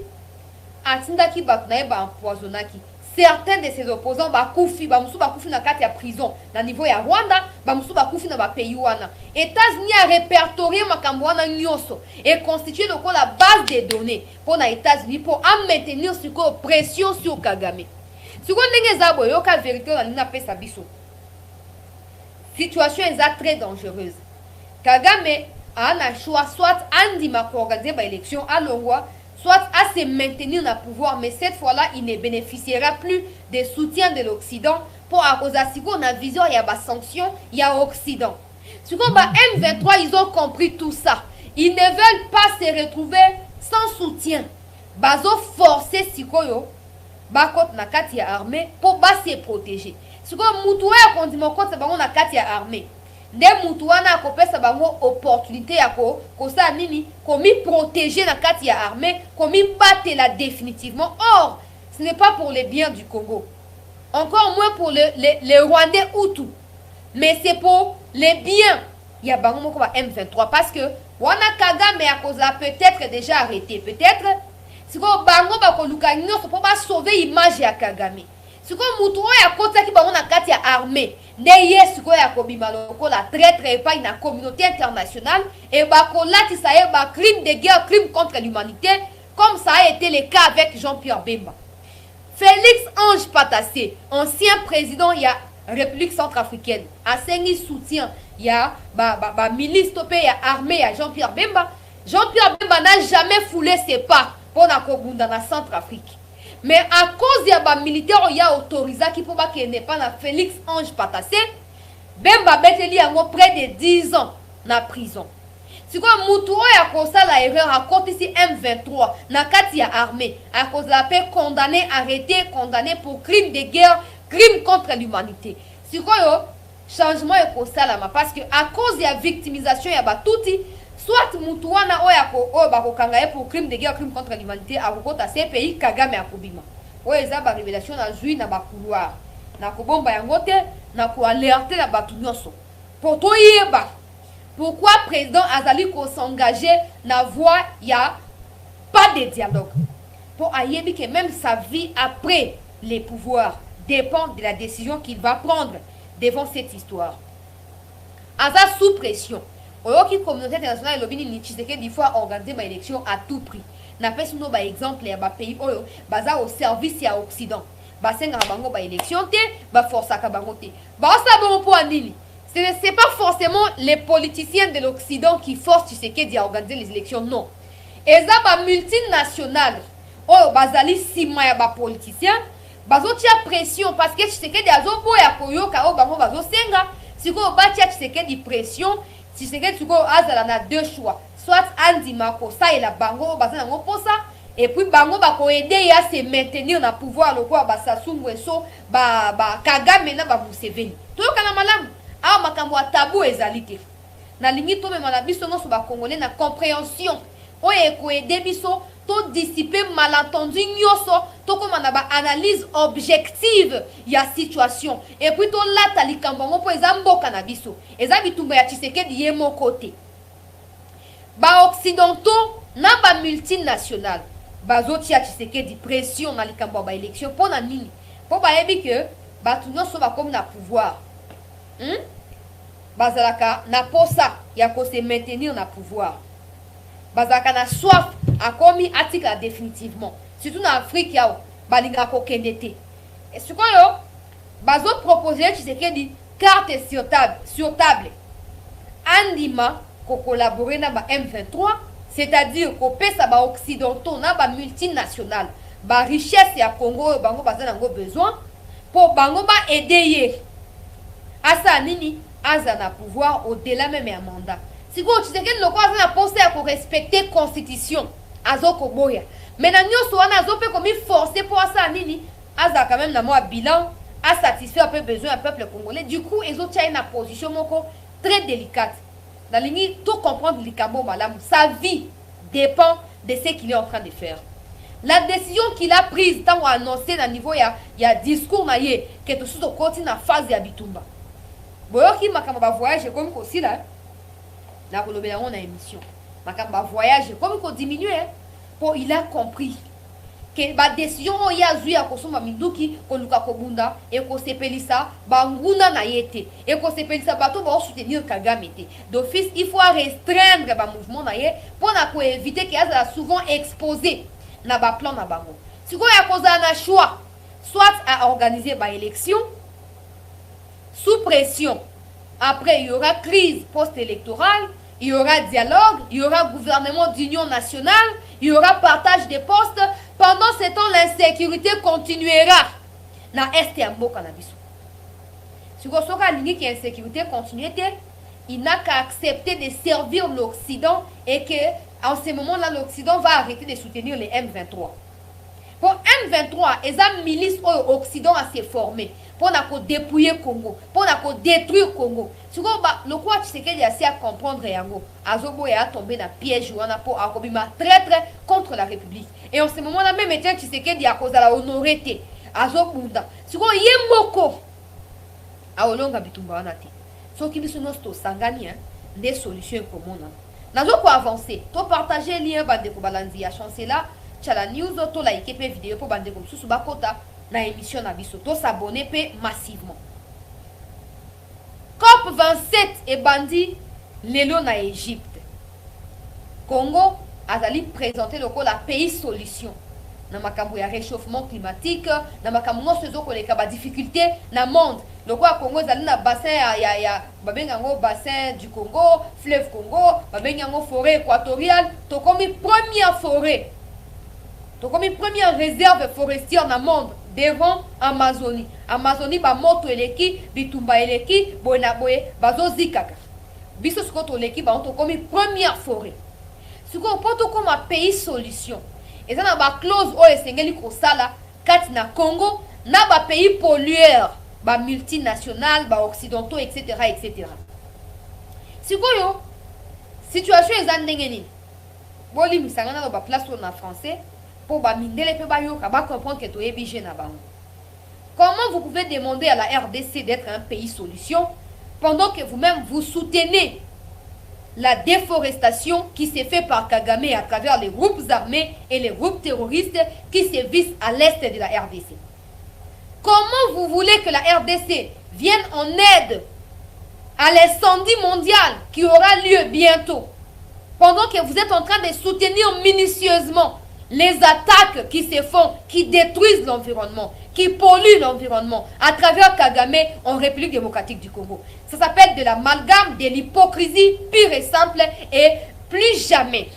atindaki ba na ba empoisonnaki certains de ses opposants bakufi na kati ya prison na niveau ya Rwanda bakufi na ba pays wana États-Unis a répertorié makambo wana nyonso et constitué la base de données pour na États-Unis pour maintenir sur pression sur Kagame siko ndenge za boyo ka vérité na nina pesa biso situation est très dangereuse Kagame a un choix soit andima ko organiser ba élection à l'Orwa soit à se maintenir dans le pouvoir, mais cette fois-là, il ne bénéficiera plus des soutiens de l'Occident pour à cause de la vision, il y a des sanctions, il y a l'Occident. Ce qu'on M23, ils ont compris tout ça. Ils ne veulent pas se retrouver sans soutien. Bazo forcer Sikoyo, bakot na kati ya armée pour se protéger. Ce qu'on moutoua qu'on dit mon compte c'est na kati ya armée. Nde mutu wana akopesa bango opportunité ya kosa nini komi protéger na kati ya armée komi batela définitivement or ce n'est pas pour le bien du Congo encore moins pour les Rwandais Hutu mais c'est pour le bien ya bango moko ba M23 parce que wana Kagame a cause peut-être déjà arrêté peut-être siko bango ba koluka nyonso pour ba sauver image ya Kagame siko mutu oya kota ki bango na kati ya armée Neye siko ya kobima lokola traître pas na communauté internationale et bakolati ça est ba crime de guerre, crime contre l'humanité comme ça a été le cas avec Jean-Pierre Bemba. Félix Ange Patassé, ancien président il y a République centrafricaine, a signé soutien il y a milice topé ya armée à Jean-Pierre Bemba. Jean-Pierre Bemba n'a jamais foulé ses pas pour na kobunda na Centrafrique. Mais à cause des militaires qui ont autorisé qui pour qu'il n'est pas Félix Ange Patassé, Bemba Beteli a près de 10 ans na prison. Si quoi Moutoua a causé la erreur à côté ici M23 na katia armée à cause de la paix condamné, arrêté, condamné pour crime de guerre, crime contre l'humanité. Si quoi changement est causé là parce que à cause de la victimisation ya batouti soit mutuana oyako oyo bakokanga pour crime de guerre crime contre l'humanité akokota ces pays Kagame akobima oyo eza ba révélation na jui na bakouloir na kobomba yango te na ko alerter na batu nyonso pour toyeba pourquoi président azali ko s'engager na voie ya pas de dialogue pour ayebi que même sa vie après les pouvoirs dépend de la décision qu'il va prendre devant cette histoire aza sous pression oyoki communauté internationale lobini ni Tshisekedi fois organiser ma élection à tout prix na pesi no ba exemple ya ba pays oyo baza au service ya Occident basenga bango ba élection te ba força ka bango te ba sa bon pour andini c'est pas forcément les politiciens de l'Occident qui forcent Tshisekedi à organiser les élections non eza ba multinationales oyo bazali sima ya ba politiciens bazo tia pression parce que Tshisekedi azo boya koyoka o bango bazo senga siko ba tia Tshisekedi pression si c'est que tu as na deux choix soit Andy Mako ça et la bango bazana ngo posa et puis bango ba ko aider à se maintenir na pouvoir le quoi ba Sassou Nguesso ba Kagame na ba Museveni to kana malamu a makambo tabou ezalite na lingi to mema na biso ngo so ba congolais na compréhension oye ko aider biso to dissiper malentendu nyoso to comme na ba analyse objective ya situation et puis to lata likambo ngo po eza mboka na biso eza bitumba ya Tshisekedi ye moko te ba occidentaux na ba multinational bazotia Tshisekedi pression na likambo ba élection pona nini po ba yebi que batu nyonso bakomi na pouvoir bazalaka na posa ya ko se maintenir na pouvoir bazalaka na soif akomi atika définitivement surtout na Afrique yao balinga ko kendete et ce koyo bazo proposer Tshisekedi carte sur table andima ko collaborer na ba M23 c'est-à-dire ko pesa ba occidentaux na ba multinationales ba richesse ya Congo bango bazana ngo besoin pour bango ba aider ye asa nini aza na pouvoir au-delà même ya mandat siko Tshisekedi loko aza na poste ya ko respecter constitution azoko boya mais na nyoso wana azope komi forcer pour asa nini aza quand même na moi bilan à satisfaire un peu besoin du peuple congolais du coup ils ont une position moko très délicate dans ligne tout comprendre likambo malam sa vie dépend de ce qu'il est en train de faire. La décision qu'il a prise tant qu'on a annoncé à niveau il y a discours na ye que tout ça continue en phase ya bitumba boyoki makamba ba voyage comme aussi là na kolobela on a émission makamba voyage comme ko diminuer pour il a compris que ba décision o ya zui ya kosoma minduki ko luka ko bunda et ko sepelisa ba nguna na yete et ko sepelisa bato ba soutenir Kagame te d'office il faut restreindre ba mouvement na ye pour na ko éviter qu'il a souvent exposé na ba plan na bango siko ya koza na choix soit à organiser ba élection sous pression. Après, il y aura crise post-électorale, il y aura dialogue, il y aura gouvernement d'union nationale, il y aura partage des postes. Pendant ce temps, l'insécurité continuera. Na est ya mboka na biso. Si vous avez que l'insécurité continue, il n'a qu'à accepter de servir l'Occident et que en ce moment-là, l'Occident va arrêter de soutenir les M23. Pour M23, les milices au Occident a se formé pour dépouiller Congo, pour détruire Congo. Si vous le quoi tu sais qu'il y a à comprendre yango, Azobo est tombé dans le piège pour akobima traître contre la République. Et en ce moment-là même étant tu sais qu'il y a cause à la honorité. Azobunda. Si vous yemoko a olonga bitumba wanate. So qui biso nosto sangani des solutions communes. Nazo ko avancer, to partager lien bande ko balanzi ya chancela. La news to like pe vidéo pour bande comme sous bakota na émission na biso to s'abonner pe massivement. COP 27 et bandi lelo na Égypte. Congo azali présenter le la pays solution. Na makambo ya réchauffement climatique, na makambo noso ko leka ba difficulté na monde. Le quoi Congo azali na bassin ya babenga ngo bassin du Congo, fleuve Congo, babenga ngo forêt équatoriale, to comme première forêt. Donc comme une première réserve forestière dans le monde devant Amazonie. Amazonie ba moto eleki, bitumba eleki, boena boye, bazo zikaka. Biso skoto eleki ba on comme une première forêt. Ce qu'on porte comme un pays solution. Et ça na ba clause o esengeli ko sala kat na Congo na ba pays pollueur, ba multinational, ba occidentaux etc. etc. Ce qu'on yo situation est ndengeni. Boli misangana na ba place na français. Pour comprendre que tu es obligé na bango. Comment vous pouvez demander à la RDC d'être un pays solution pendant que vous-même vous soutenez la déforestation qui s'est faite par Kagame à travers les groupes armés et les groupes terroristes qui se visent à l'est de la RDC? Comment vous voulez que la RDC vienne en aide à l'incendie mondial qui aura lieu bientôt pendant que vous êtes en train de soutenir minutieusement les attaques qui se font, qui détruisent l'environnement, qui polluent l'environnement à travers Kagame en République démocratique du Congo? Ça s'appelle de l'amalgame, de l'hypocrisie pure et simple, et plus jamais,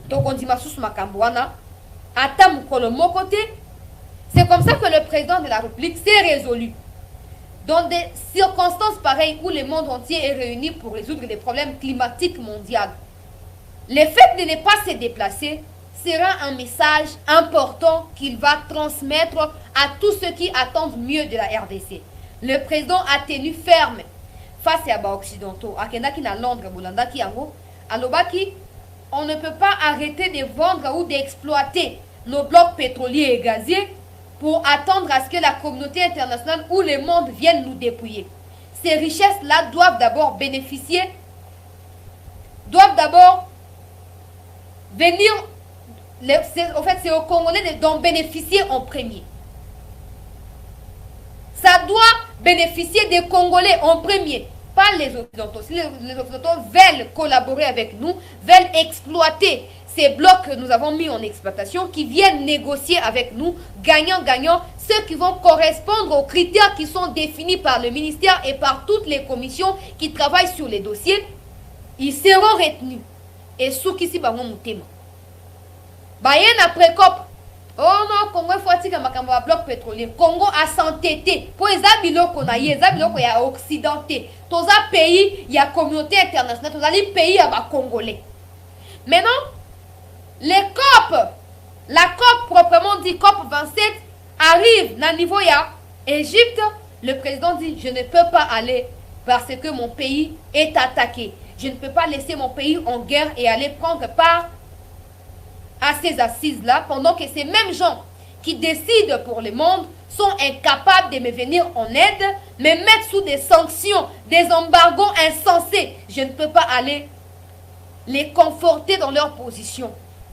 donc on dit Massous Makambouana, Atam Kolomokote, c'est comme ça que le président de la République s'est résolu. Dans des circonstances pareilles où le monde entier est réuni pour résoudre les problèmes climatiques mondiaux, le fait de ne pas se déplacer sera un message important qu'il va transmettre à tous ceux qui attendent mieux de la RDC. Le président a tenu ferme face à les occidentaux. Akendaki na Londres, Bolandaki Yango, Alobaki, on ne peut pas arrêter de vendre ou d'exploiter nos blocs pétroliers et gaziers pour attendre à ce que la communauté internationale ou le monde viennent nous dépouiller. Ces richesses-là doivent d'abord bénéficier, doivent d'abord venir, en fait c'est aux Congolais d'en bénéficier en premier. Ça doit bénéficier des Congolais en premier, pas les Occidentaux. Si les Occidentaux veulent collaborer avec nous, veulent exploiter ces blocs que nous avons mis en exploitation, qui viennent négocier avec nous, gagnant-gagnant, ceux qui vont correspondre aux critères qui sont définis par le ministère et par toutes les commissions qui travaillent sur les dossiers, ils seront retenus. Et ceux qui sont dans thème. Bayen après COP. Oh non, Congo faut que makambo bloc pétrolier. Congo a s'entêté. Pour les abiloko na ye, abiloko ya occidenté. Tous les pays, il y a communauté internationale, tous les pays à congolais. Maintenant, les COP, la COP proprement dit COP 27 arrive dans le niveau ya Égypte. Le président dit je ne peux pas aller parce que mon pays est attaqué. Je ne peux pas laisser mon pays en guerre et aller prendre part à ces assises-là, pendant que ces mêmes gens qui décident pour le monde sont incapables de me venir en aide, me mettre sous des sanctions, des embargos insensés. Je ne peux pas aller les conforter dans leur position.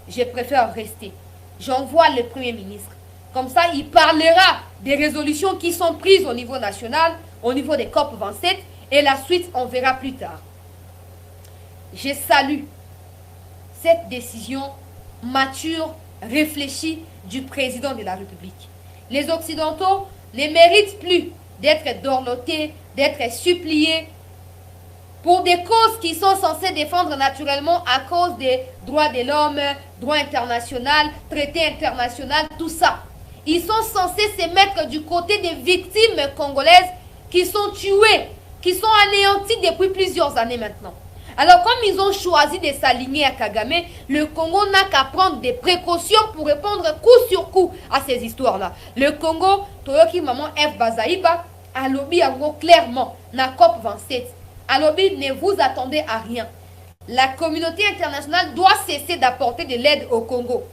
Je préfère rester. J'envoie le Premier ministre. Comme ça, il parlera des résolutions qui sont prises au niveau national, au niveau des COP 27, et la suite, on verra plus tard. Je salue cette décision mature, réfléchie du président de la République. Les Occidentaux ne méritent plus d'être dorlotés, d'être suppliés pour des causes qui sont censées défendre naturellement à cause des droits de l'homme, droit international, traité international, tout ça. Ils sont censés se mettre du côté des victimes congolaises qui sont tuées, qui sont anéanties depuis plusieurs années maintenant. Alors, comme ils ont choisi de s'aligner à Kagame, le Congo n'a qu'à prendre des précautions pour répondre coup sur coup à ces histoires-là. Le Congo, Toyoki Maman F. Bazaïba, a lobby clairement, na COP 27. A lobby, ne vous attendez à rien. La communauté internationale doit cesser d'apporter de l'aide au Congo,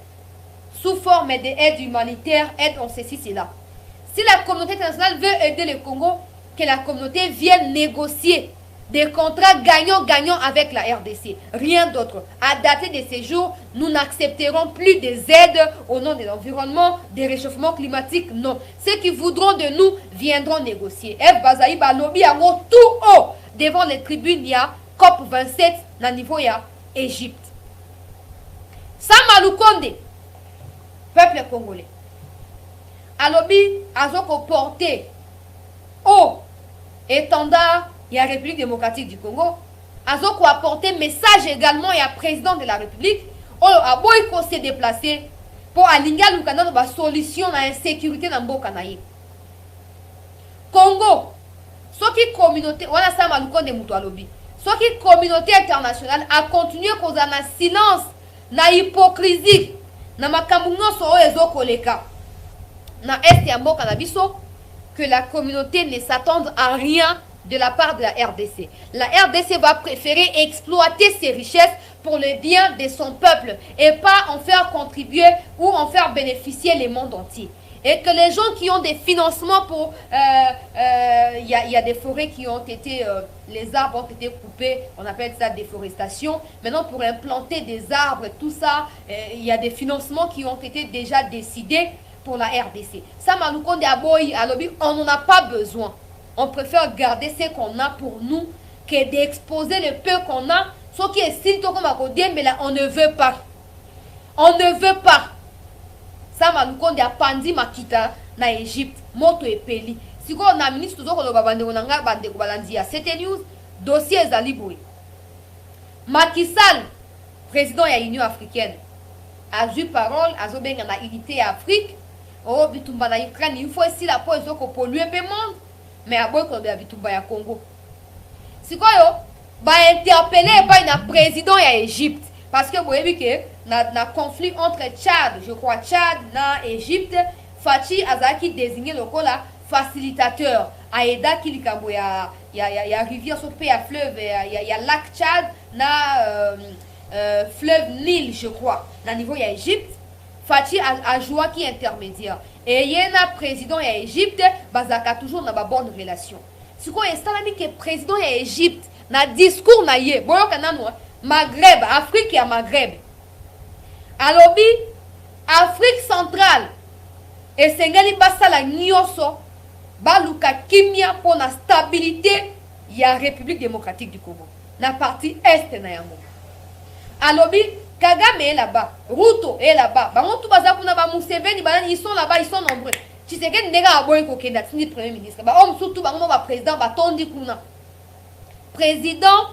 sous forme d'aide humanitaire, aide en ceci, cela. Si la communauté internationale veut aider le Congo, que la communauté vienne négocier des contrats gagnants-gagnants avec la RDC. Rien d'autre. À dater de ces jours, nous n'accepterons plus des aides au nom de l'environnement, des réchauffements climatiques. Non. Ceux qui voudront de nous viendront négocier. F. Bazaï Balobi a tout haut devant les tribunes, il y a COP 27 dans le niveau ya Égypte. Sama Lukonde, peuple congolais. Alobi azoko porté au étendard il y a la République démocratique du Congo, azoko apporter message également il y a président de la République, a boy ko se déplacer pour alinga lukana ba solution à insécurité dans mboka na ye. Congo, soki communauté, wana sama lukonde muto alobi. Soki communauté internationale a continué koza na silence, na hypocrisie, na makambu nyonso oyo ezokoleka na est ya mboka na biso, que la communauté ne s'attende à rien de la part de la RDC. La RDC va préférer exploiter ses richesses pour le bien de son peuple et pas en faire contribuer ou en faire bénéficier le monde entier. Et que les gens qui ont des financements pour... Il y a des forêts qui ont été... les arbres ont été coupés, on appelle ça déforestation. Maintenant, pour implanter des arbres, tout ça, il y a des financements qui ont été déjà décidés pour la RDC. Ça, Maloukonde Aboyi, Alobi, on n'en a pas besoin. On préfère garder ce qu'on a pour nous que d'exposer le peu qu'on a. Ce qui est signe comme à côté, mais là, on ne veut pas. On ne veut pas. Ça, Maloukonde a pandi makita na Égypte, moto et peli. Si on a ministre, tout le monde a bande ko balandi à cette news, dossier Zaliboui. Macky Sall, président de l'Union africaine, a eu parole, a eu na unité Afrique. Oh, bitumba na Ukraine, il faut aussi la pose ko polluer le monde. Mais à boy ko bitumba ya Congo. Si quoi yo, ba interpeller pas un président ya Égypte parce que vous voyez que na conflit entre Tchad, je crois Tchad na Égypte, Fachi Azaki désigné le là facilitateur. Aida qui y a rivière sur pays à fleuve, il y a lac Tchad na fleuve Nil, je crois, na niveau ya Égypte. Fati a joué qui intermédiaire. Et il y a un président ya Égypte, bazaka toujours na ba bonne relation. Si quoi est salami que président ya Égypte na discours na ye, boyo kanano Maghreb, Afrique ya Maghreb. Alobi Afrique centrale et sengeli basala nyoso baluka kimia pour la stabilité ya République démocratique du Congo. Na partie est na yango. Alobi Kagame est là-bas, Ruto est là-bas. Bango tout baza kuna ba Museveni banani ils sont là-bas, ils sont nombreux. Tshisekedi ndega aboy ko kenda tini premier ministre. Ba homme surtout bango ba président ba tondi kuna. Président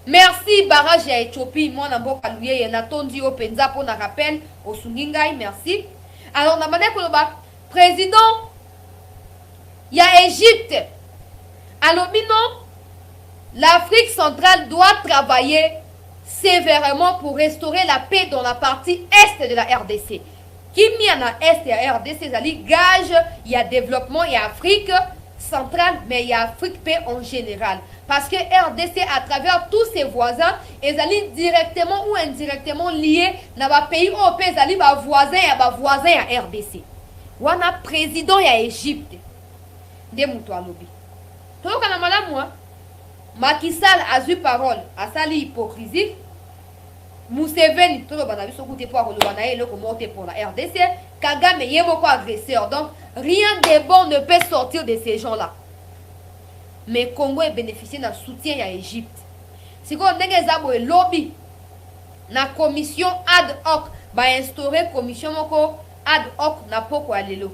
merci barrage ya Éthiopie moi na mboka luye na tondi o penza pour na rappel au Sungingai merci. Alors na mane ko ba président ya Égypte. Alobi non, l'Afrique centrale doit travailler sévèrement pour restaurer la paix dans la partie est de la RDC. Qui mis en est et la RDC, zali gage, il y a développement, il y a Afrique centrale, mais il y a Afrique paix en général. Parce que RDC, à travers tous ses voisins, ils allaient directement ou indirectement liés dans le pays européen, ils allaient voisins à RDC. Ou un président à Égypte. Des moutons à lobby. Tout le monde moi. Macky Sall a eu parole à sali hypocrisie. Museveni tout le monde a vu son côté pour la RDC. Kagame est beaucoup agresseur. Donc rien de bon ne peut sortir de ces gens-là. Mais Congo est bénéficié d'un soutien à l'Égypte. Si on a un lobby, la commission ad hoc va instaurer commission ad hoc na poko alelo.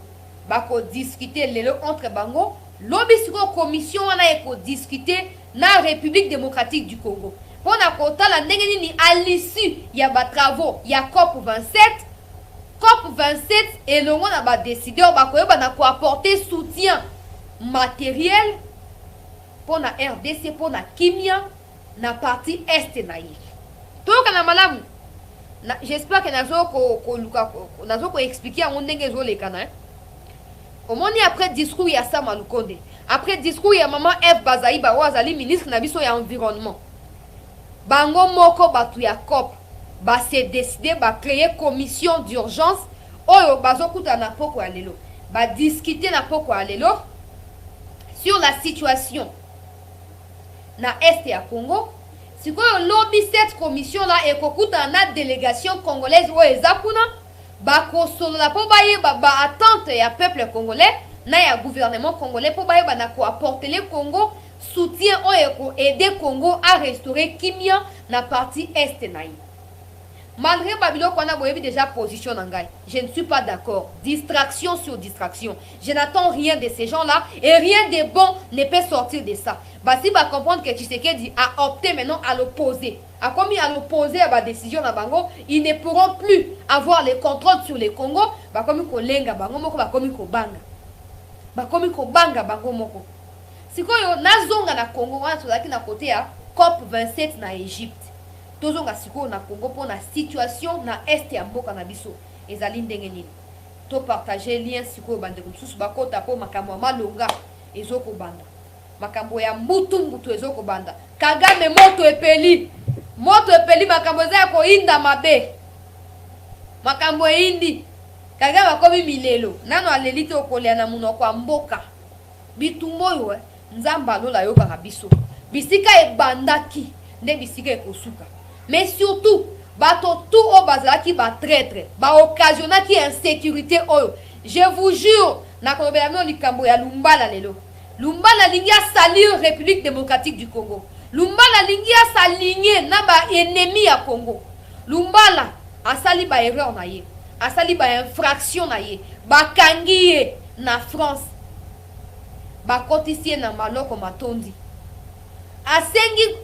Va discuter lelo entre bango. Lobby sur commission on a discuter na République démocratique du Congo. Pour na kota la ndenge ni à l'issue il y a ba travaux, il y a COP 27. COP 27 et le monde a décidé on va apporter soutien matériel pour la RDC pour la Kimia na partie est na yi. To kana malamu. J'espère que nazo ko expliquer on ndenge zo le kana. Au moins après discours il y a ça Malukonde. Après discours il y a maman F Bazaï Bawazali ministre na biso ya environnement. Bango moko batu ya COP ba se décider ba créer commission d'urgence oyo bazokuta na poko ya lelo. Ba discuter na poko ya lelo sur la situation na est ya Congo. Si quoi lobby cette commission là et kokuta na délégation congolaise o ezakuna ba kosolola po baye ba attente ya peuple congolais na ya gouvernement congolais po baye ba na ko apporter le Congo soutien o aider Congo à restaurer Kimia na partie est na yi. Malgré Babylone qu'on a boyebi déjà position nangai, je ne suis pas d'accord. Distraction sur distraction. Je n'attends rien de ces gens-là et rien de bon ne peut sortir de ça. Bah si va comprendre que Tshisekedi a opté maintenant à l'opposé. A commis à l'opposé à la décision na bango, ils ne pourront plus avoir le contrôle sur le Congo. Bah comme ko lenga bango moko ba comme ko banga. Ba comme ko banga bango moko. Si ko yo nazonga na Congo wana tozaki na côté ya COP 27 na Égypte. Tozonga siko na Congo pour la situation na est ya mboka na biso ezali ndenge nini to partager lien siko bande kususu bakota po makambo ya malonga ezoko banda makambo ya mbutu ezoko banda Kagame moto epeli makambo za ko inda mabe makambo indi Kagame akomi milelo nano alelite okolia na munoko ya mboka bitumboyo nzamba lola yoka biso bisika ebandaki nde bisika ekosuka. Mais surtout, bato tout au bazala qui va traître, ba occasionna qui insécurité oyo. Je vous jure, na kolobela likambo ya Lumbala lelo. Lumbala lingia salir République démocratique du Congo. Lumbala lingia s'aligner na ba ennemi ya Congo. Lumbala asali ba erreur na ye, asali ba infraction na ye, ba kangiye na France. Ba kotisie na maloko matondi. Asengi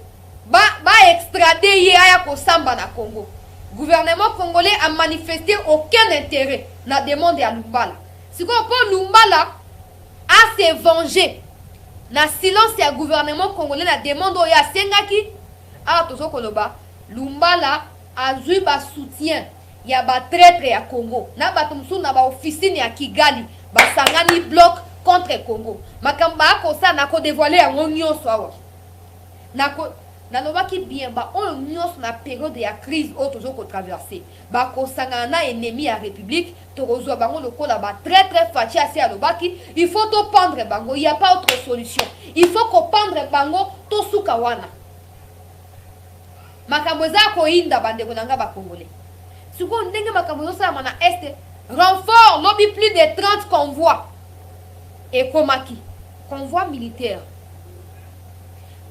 ba extrader ye aya ko samba na Congo. Gouvernement congolais a manifesté aucun intérêt na demande ya Lumbala. Si quoi pour Lumbala a se venger na silence ya gouvernement congolais na demande o ya sengaki a tozo koloba Lumbala a eu ba soutien ya ba traître ya Congo na bato musu na ba officine ya Kigali ba sangani bloc contre Congo. Makamba ko sa na ko dévoiler ya ngonyo so awa. nalobaki bien oyo nyonso na période ya crise oyo tozokotraverse bakosangana na ennemi ya république tokozwa bango lokola très très faci asi alobaki il faut topendre bango, il y a pas autre solution, il faut kopendre bango tosuka wana makambo eza koyinda bandeko na nga bakongole sikoyo ndenge makambo ezosalama na este renfort lobi plus de 30 convois ekomaki convoi militaire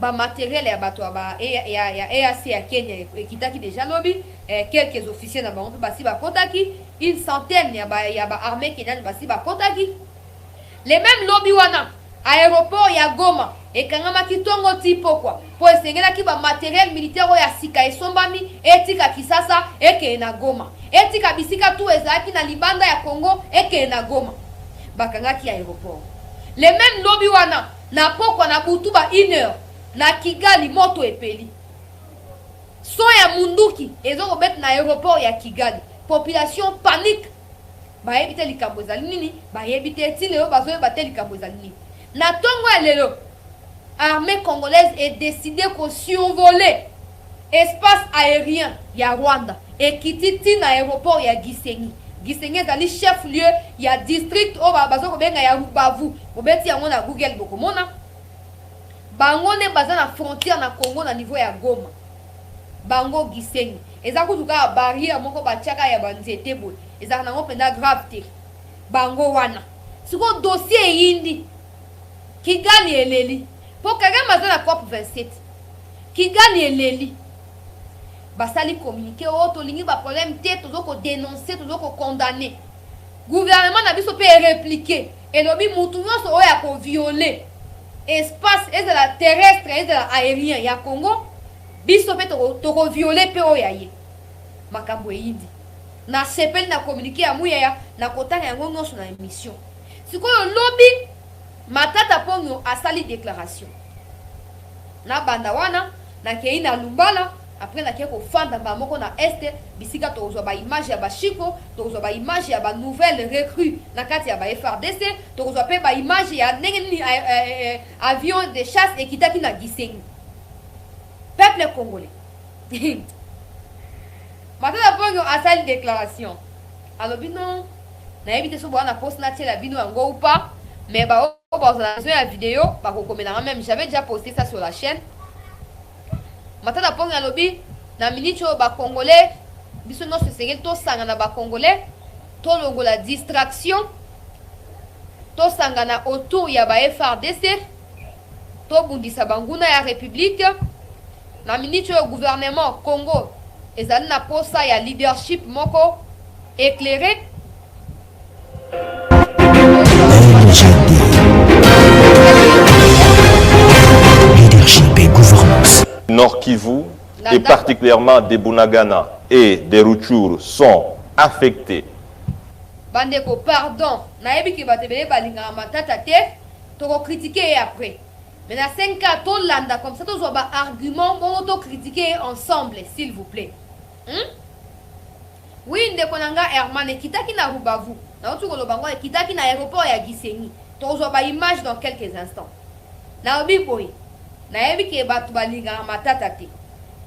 matériel ya bato ya EAC ya Kenya ekitaki déjà lobi quelques officiers na bango basi bakotaki une centaine ya ba armée kenyane basi bakotaki les mêmes lobby wana aéroport ya Goma ekangamaki tongo tipo kwa po esengelaki ba matériel militaire oyo ya sika esombami etika Kisasa eke na Goma etika bisika tu ezalaki na libanda ya Congo eke na Goma bakangaki aéroport les mêmes lobby wana na pokwa na butu ba 1 heure na Kigali moto epeli so ya munduki ezokobeta na aéroport ya Kigali population panique bayebi te likambo ezali nini bayebi te ti lelo bazoyeba te likambo ezali nini na tongo ya lelo armée congolaise est décidé ko survoler espace aérien ya Rwanda ekiti ti na aéroport ya Gisenyi ezali chef lieu ya district oyo bazokobenga ya Rubavu bobeti yango na Google bokomona bango ne baza na frontière na Congo na niveau ya Goma bango Gisenyi eza kutuka barrière moko batiaka ya banzete boy eza nango penda grave te bango wana siko dossier yindi Kigali eleli po Kagame aza na COP 27 Kigali eleli basali communiqué o tolingi ba problème te tozoko dénoncer tozoko condamner gouvernement na biso pe répliquer elobi mutu nyonso oyo ya ko violer espace ezala terrestre ezala aérien ya Congo biso pe toko violer pe oyo ye makambo eyindi na sepeli na communiqué ya muya na kotanga yango nyonso na émission sikoyo lobi Matata Ponyo asali déclaration na banda wana na kei na Lumbala après na keko fanda ba moko na este bisika tozwa ba image ya ba Chiko tozwa ba image ya ba nouvelle recrue na kati ya ba FRDC tozwa pe ba image ya ndenge avion de chasse ekitaki na Gisenyi peuple congolais Matata Ponyo asali déclaration alobi non na ebite so bwana post na tiela bino yango ou pas mais ba dans la vidéo même j'avais déjà posté ça sur la chaîne Matata Ponyo alobi na minute ba congolais biso no se sengel to sanga na ba congolais to longo la distraction to sanga na autour ya ba FRDC to bundisa banguna ya république na minute au gouvernement Congo ezali na posa ya leadership moko éclairé Leadership et gouvernance. Nord Kivu et particulièrement des Bunagana et des Rutshuru sont affectés. Bandeko, pardon. Naebi ki batebele balinga matata te, toko critiquer après. Mais na 5 cas, to landa comme ça, to zo ba argument, bon to critiquer ensemble, s'il vous plaît. Oui, ndeko nanga Herman kitaki na Rubavu. Na otu kolobango kitaki na aéroport ya Gisenyi. To zo ba image dans quelques instants. Na obi boy. Naebi ki batu balinga matata te.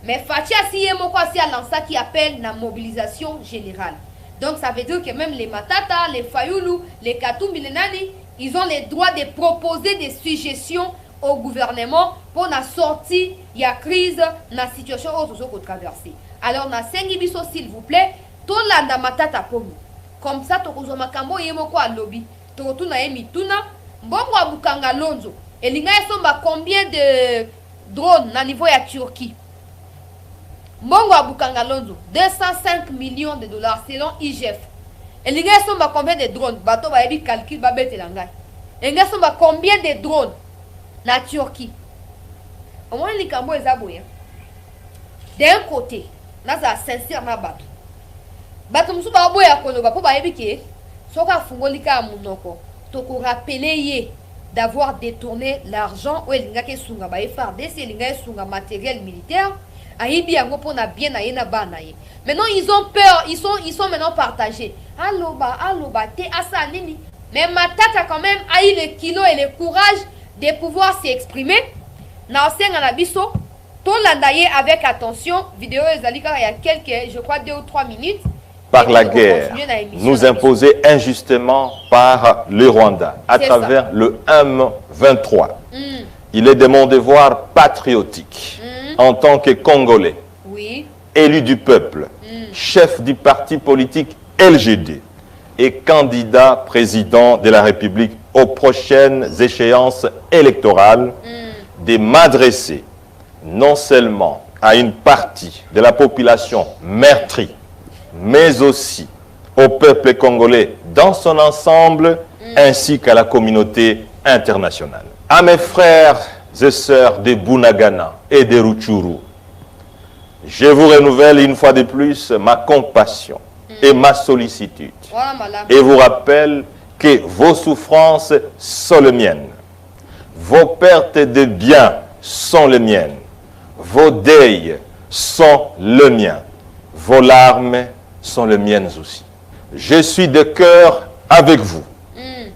Mais Fatia si moko si a lancé qui appelle la mobilisation générale. Donc ça veut dire que même les Matata, les Fayoulou, les Katumbi, les Nani, ils ont le droit de proposer des suggestions au gouvernement pour la sortie, il y a crise, la situation où traverser. Alors na sengi biso s'il vous plaît, tout landa Matata pomu. Comme ça to kozoma kambo yemoko a lobby. To tuna emi tuna, mbongo abukanga lonzo. Et l'inga somba combien de drones na niveau ya Turquie? Mongo Abukanga Lonzo, 205 millions de dollars selon IGF. Et les gars sont combien de drones? Bateau va y calcul babet et l'angay. Et les gars sont combien de drones? Na Turquie. Au moins les cambo est aboué. D'un côté, là ça sincère na bateau. Bateau moussou ba aboué à kono bapo ba yebike. Soka fungolika amunoko. Toko rappeler ye d'avoir détourné l'argent ou el ngake sunga ba FARDC, el ngake sunga matériel militaire. Maintenant ils ont peur, ils sont maintenant partagés. Alloba, te asanini. Mais Matata quand même a eu le kilo et le courage de pouvoir s'exprimer. Na senga na biso, Tout l'endaye avec attention, vidéo ezalika il y a quelques, je crois 2 ou 3 minutes. Par la guerre, nous imposée injustement par le Rwanda à travers le M23. Il est de mon devoir patriotique en tant que Congolais, élu du peuple, chef du parti politique LGD et candidat président de la République aux prochaines échéances électorales, de m'adresser non seulement à une partie de la population meurtrie, mais aussi au peuple congolais dans son ensemble, ainsi qu'à la communauté internationale. À mes frères et sœurs de Bunagana et de Rutshuru, je vous renouvelle une fois de plus ma compassion et ma sollicitude. Et vous rappelle que vos souffrances sont les miennes. Vos pertes de biens sont les miennes. Vos deuils sont les miens. Vos larmes sont les miennes aussi. Je suis de cœur avec vous.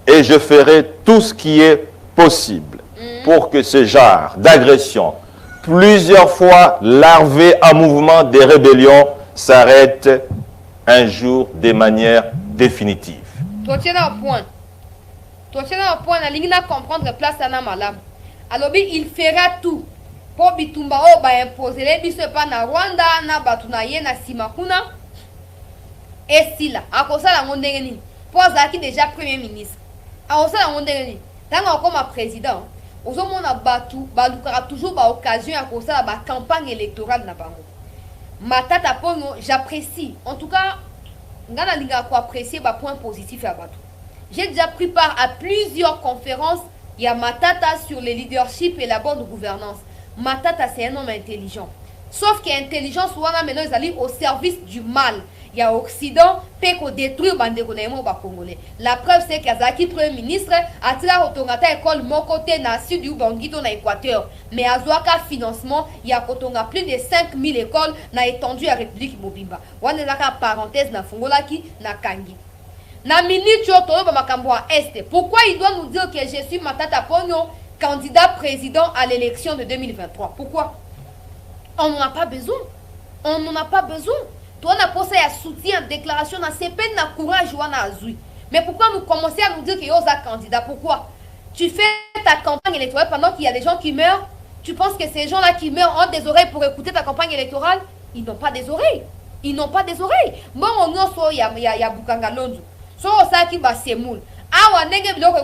Et je ferai tout ce qui est possible pour que ce genre d'agression, plusieurs fois larvé en mouvement de rébellion, s'arrête un jour de manière définitive. Tu tiens au point. Tu tiens au point. La ligne à comprendre place à Namalam. Alors, il fera tout pour bitumba o ba imposer les bisepa na Rwanda na batunaye na Simakuna. Et si là, à cause de la mondengeni, pour Zaki déjà premier ministre. À cause de la mondengeni, tant encore ma président. Aux hommes on a battu, balukara toujours ba occasion à cause de la campagne électorale na bango. Ma tata pono, j'apprécie. En tout cas, ngana linga ko apprécier ba point positif à battu. J'ai déjà pris part à plusieurs conférences. Il y a Matata sur le leadership et la bonne gouvernance. Matata, c'est un homme intelligent. Sauf qu'intelligence, maintenant, ils allaient au service du mal. Il y a Occident, Peko détruire Bandekonaïmo Congolais. La preuve, c'est qu'Azaki, Premier ministre, a tiré à école mon côté na sud du Bangito na Équateur. Mais à Zouaka financement, il y a plus de 5000 écoles na étendu à République Mobimba. Wanezaka parenthèse na Fungolaki na Kangi. Na minute tolo makambo à Est. Pourquoi il doit nous dire que je suis Matata Ponyo, candidat président à l'élection de 2023? Pourquoi? On n'en a pas besoin. On n'en a pas besoin. Toi, on a posé un soutien, déclaration, on a peine na courage ou on a azui. Mais pourquoi nous commencer à nous dire que y a un candidat? Pourquoi? Tu fais ta campagne électorale pendant qu'il y a des gens qui meurent. Tu penses que ces gens-là qui meurent ont des oreilles pour écouter ta campagne électorale? Ils n'ont pas des oreilles. Ils n'ont pas des oreilles. Bon, on a il y a Bukanga Lonzo. So ça qui va semoul. Ah wa nenge biloko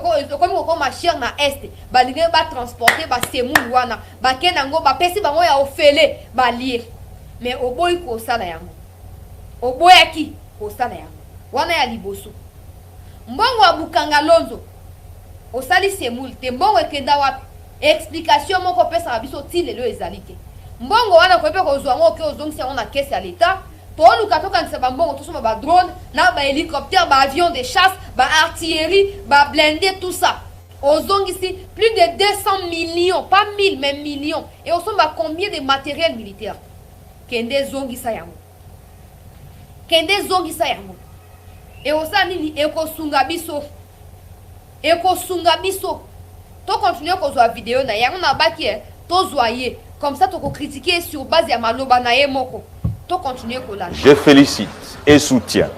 comme ma chère na est. Ba linge ba transporter ba semoul wana. Ba kenango ba pesi bango ya ofele ba lier. Mais au boy ko sala yango. Au boy aki ko sala yango. Wana ya liboso. Mbongo wa Bukanga Lonzo. O sali semoul te mbongo ekenda wapi? Explication moko pesa na biso ti lelo ezalite. Mbongo wana ko pe ko zwa ngo ke ozongisa na caisse ya l'état. Pour nous, quand on a des drones, des hélicoptères, des avions de chasse, des artillerie, des blindés, tout ça. Aux zones ici, plus de 200 millions, pas 1000, mais millions. Et on sommes à combien de matériel militaire? Kende zongi sayamo. Kende zongi sayamo. Et on s'en dit, eko sungabiso. Eko sungabiso. To continuer qu'on soit vidéo, na yango na baki, to zoyer. Comme ça, to ko critiquer sur base ya maloba na ye moko. Je félicite et soutiens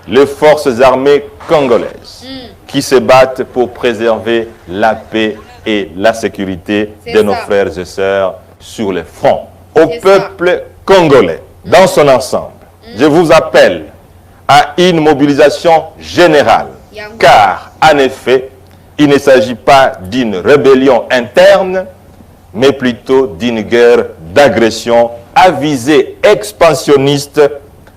les forces armées congolaises qui se battent pour préserver la paix et la sécurité de nos frères et sœurs sur les fronts. Au peuple congolais, dans son ensemble, je vous appelle à une mobilisation générale, car en effet, il ne s'agit pas d'une rébellion interne, mais plutôt d'une guerre d'agression à visée expansionniste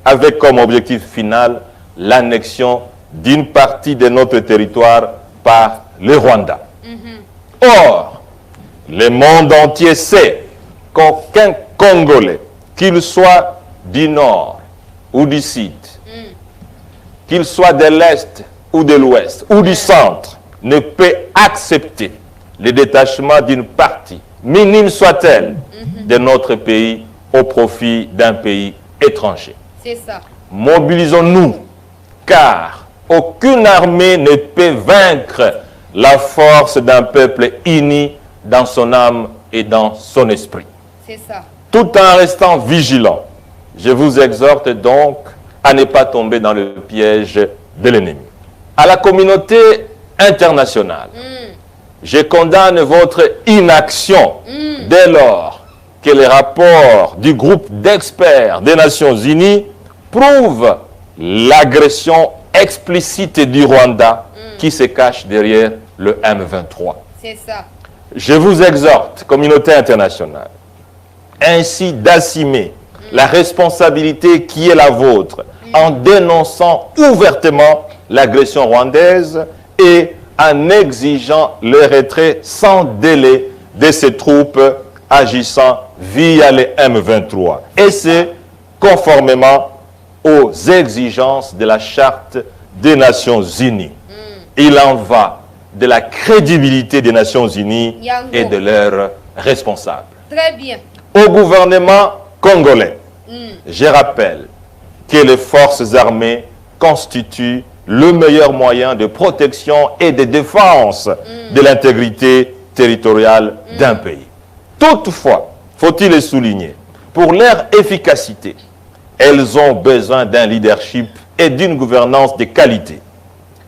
avec comme objectif final l'annexion d'une partie de notre territoire par le Rwanda. Or, le monde entier sait qu'aucun Congolais, qu'il soit du nord ou du sud, qu'il soit de l'est ou de l'ouest ou du centre, ne peut accepter le détachement d'une partie, minime soit-elle, de notre pays au profit d'un pays étranger. C'est ça. Mobilisons-nous, car aucune armée ne peut vaincre la force d'un peuple uni dans son âme et dans son esprit. C'est ça. Tout en restant vigilant, je vous exhorte donc à ne pas tomber dans le piège de l'ennemi. À la communauté internationale, je condamne votre inaction dès lors que les rapports du groupe d'experts des Nations Unies prouvent l'agression explicite du Rwanda qui se cache derrière le M23. C'est ça. Je vous exhorte, communauté internationale, ainsi d'assumer la responsabilité qui est la vôtre en dénonçant ouvertement l'agression rwandaise et en exigeant le retrait sans délai de ces troupes agissant via les M23. Et c'est conformément aux exigences de la Charte des Nations Unies. Il en va de la crédibilité des Nations Unies et de leurs responsables. Très bien. Au gouvernement congolais, je rappelle que les forces armées constituent le meilleur moyen de protection et de défense de l'intégrité territoriale d'un pays. Toutefois, faut-il le souligner, pour leur efficacité, elles ont besoin d'un leadership et d'une gouvernance de qualité.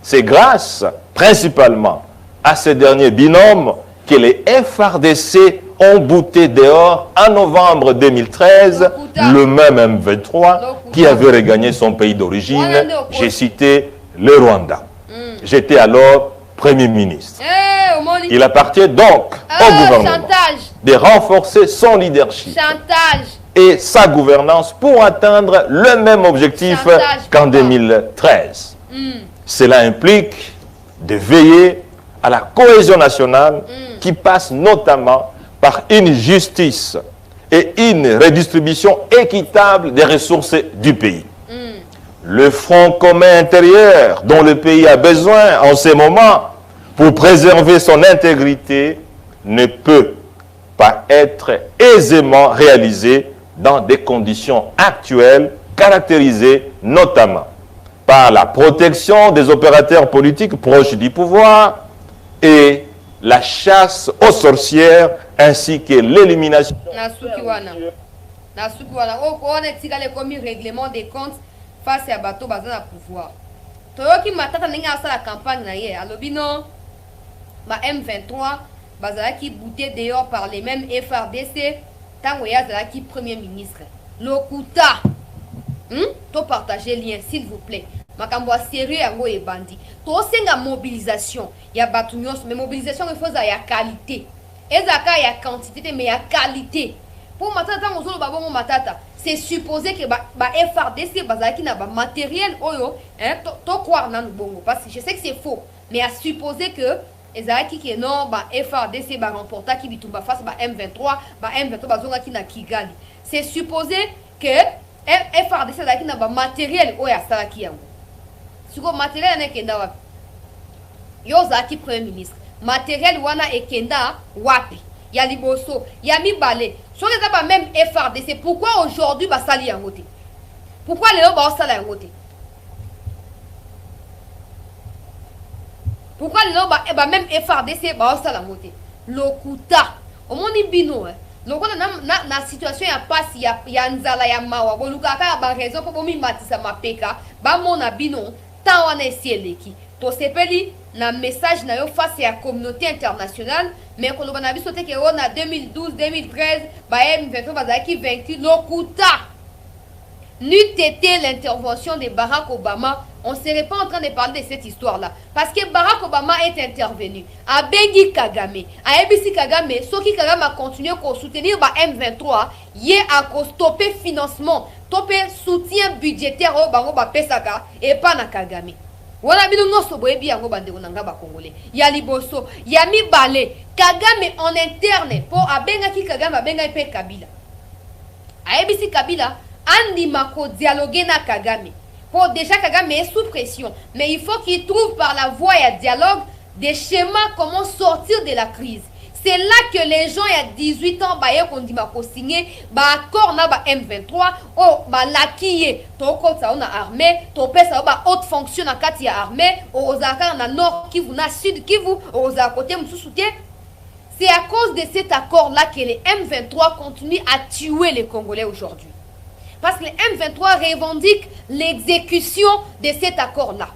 C'est grâce principalement à ce dernier binôme que les FARDC ont bouté dehors en novembre 2013 le même M23 qui avait regagné son pays d'origine. J'ai cité le Rwanda. J'étais alors Premier ministre. Il appartient donc au gouvernement de renforcer son leadership et sa gouvernance pour atteindre le même objectif qu'en 2013. Cela implique de veiller à la cohésion nationale qui passe notamment par une justice et une redistribution équitable des ressources du pays. Le front commun intérieur dont le pays a besoin en ce moment pour préserver son intégrité ne peut pas être aisément réalisé dans des conditions actuelles caractérisées notamment par la protection des opérateurs politiques proches du pouvoir et la chasse aux sorcières ainsi que l'élimination. Règlement des comptes face à bateau bazan à pouvoir. Toyoki matata ninga sa la campagne na ye alobino ma M23 bazala qui bouté dehors par les mêmes FARDC tango ya zala qui premier ministre. Lokuta. To partager lien s'il vous plaît. Makambo sérieux yango e bandi. To senga mobilisation ya batu nyos mais mobilisation il faut ça ya qualité. Ezaka ya quantité mais ya qualité. Pour matata ngozolo babongo matata, c'est supposé que ba FARDC bazaki na ba matériel oyo to croire na bongo parce que je sais que c'est faux mais à supposer que ezaki que non ba FARDC ba remporta ki bitumba face ba M23 bazonga ki na Kigali. C'est supposé que FARDC bazaki na ba matériel oyo asalaki yango. Siko matériel na kenda wapi? Yo zaki premier ministre. Matériel wana ekenda wapi? Ya liboso, ya mibale. So les pas même FARDC. Pourquoi aujourd'hui ba sali yango te? Pourquoi leo ba sala yango te? Pourquoi leo ba même FARDC ba sala yango te? Lokuta. Omoni bino lokola na situation ya pasi ya nzala ya mawa. Boluka ka ba raison pour bomi matisa mapeka. Ba mona bino ta wana esieleki. To sepeli na message na yo face à la communauté internationale mais quand on a vu sauter que on a 2012 2013 ba M23 bazaki vaincu lokuta n'eût été l'intervention de Barack Obama on serait pas en train de parler de cette histoire là parce que Barack Obama est intervenu a Bengi Kagame a ABC Kagame soki Kagame a continué à soutenir ba M23 yé à stopper financement stopper soutien budgétaire au bango ba pesaka et pas na Kagame. Wana bino noso boyebi yango bandeko nanga ba congolais ya liboso ya mibale Kagame en interne pour abenga ki Kagame abenga pe Kabila ayebisi Kabila andima ko dialoguer na Kagame pour déjà Kagame est sous pression mais il faut qu'il trouve par la voie ya dialogue des schémas comment sortir de la crise. C'est là que les gens il y a 18 ans baye kondima ko signer ba accord na ba M23 oh ba lakiye to ko ça on a armée to pesa ba haute fonction na kati ya armée ozaka na nord Kivu na sud Kivu oza côté mususu te. C'est à cause de cet accord-là que les M23 continuent à tuer les Congolais aujourd'hui. Parce que les M23 revendiquent l'exécution de cet accord-là.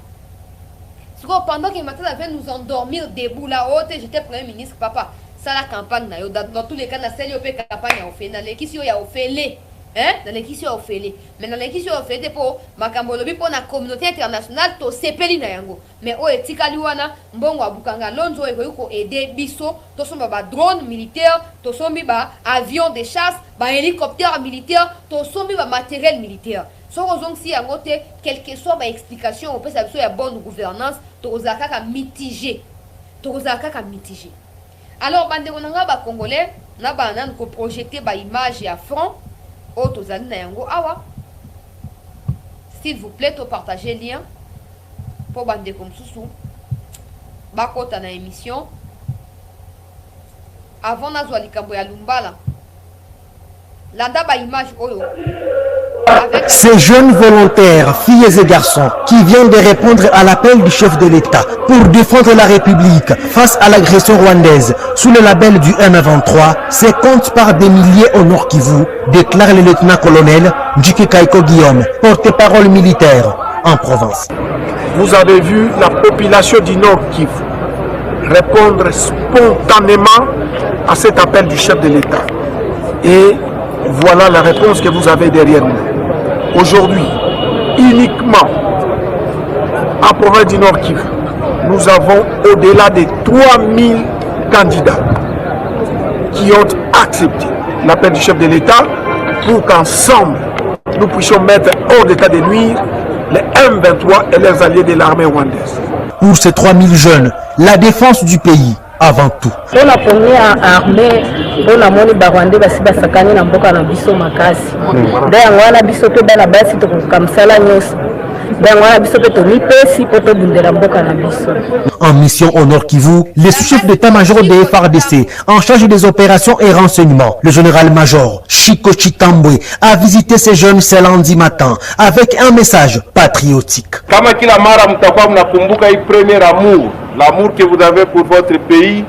Pendant que maintenant avait nous endormir debout là, j'étais Premier ministre, papa. Ça la campagne, dans tous les cas, la campagne a fait, dans l'équipe, il y a fait dans l'équipe, il y a fait. Mais dans l'équipe, il y a fait pour la communauté internationale, to sepeli na yango. Mais au etika liwana, mbongo abukanga lonzo eko aider biso, to somba ba drone militaire, to sombi ba avion de chasse, ba hélicoptère militaire, to sombi ba matériel militaire. Si quelle que soit ma explication, on peut savoir qu'il y a bonne gouvernance, Torozaka mitigé. Alors, bande ba Congolais, na banan ko projeter ba image à front, au tozali na yango awa. S'il vous plaît, to partager lien pour bande comme sousou. Ba kota na émission. Avant na zwa likambo ya Lumbala. Landa ba image oyo. Ces jeunes volontaires, filles et garçons, qui viennent de répondre à l'appel du chef de l'État pour défendre la République face à l'agression rwandaise sous le label du M23, se comptent par des milliers au Nord Kivu, déclare le lieutenant-colonel Djike Kaiko Guillaume, porte-parole militaire en province. Vous avez vu la population du Nord Kivu répondre spontanément à cet appel du chef de l'État. Et voilà la réponse que vous avez derrière nous. Aujourd'hui, uniquement en province du Nord Kivu, nous avons au-delà de 3000 candidats qui ont accepté l'appel du chef de l'État pour qu'ensemble, nous puissions mettre hors d'état de nuire les M23 et les alliés de l'armée rwandaise. Pour ces 3000 jeunes, la défense du pays avant tout. On a première armée, on a moni barwande basi basakani na mboka na biso makasi. Nda ngwana biso pe bana basi to kamsala nyos. Nda ngwana biso pe to mipesi poto bundela mboka na biso. En mission au Nord Kivu, le sous-chef d'état-major des FARDC en charge des opérations et renseignements, le général-major Chiko Chitambwe, a visité ces jeunes ce lundi matin avec un message patriotique. Kama kila mara mtakuwa mnakumbuka hii premier amour, l'amour que vous avez pour votre pays,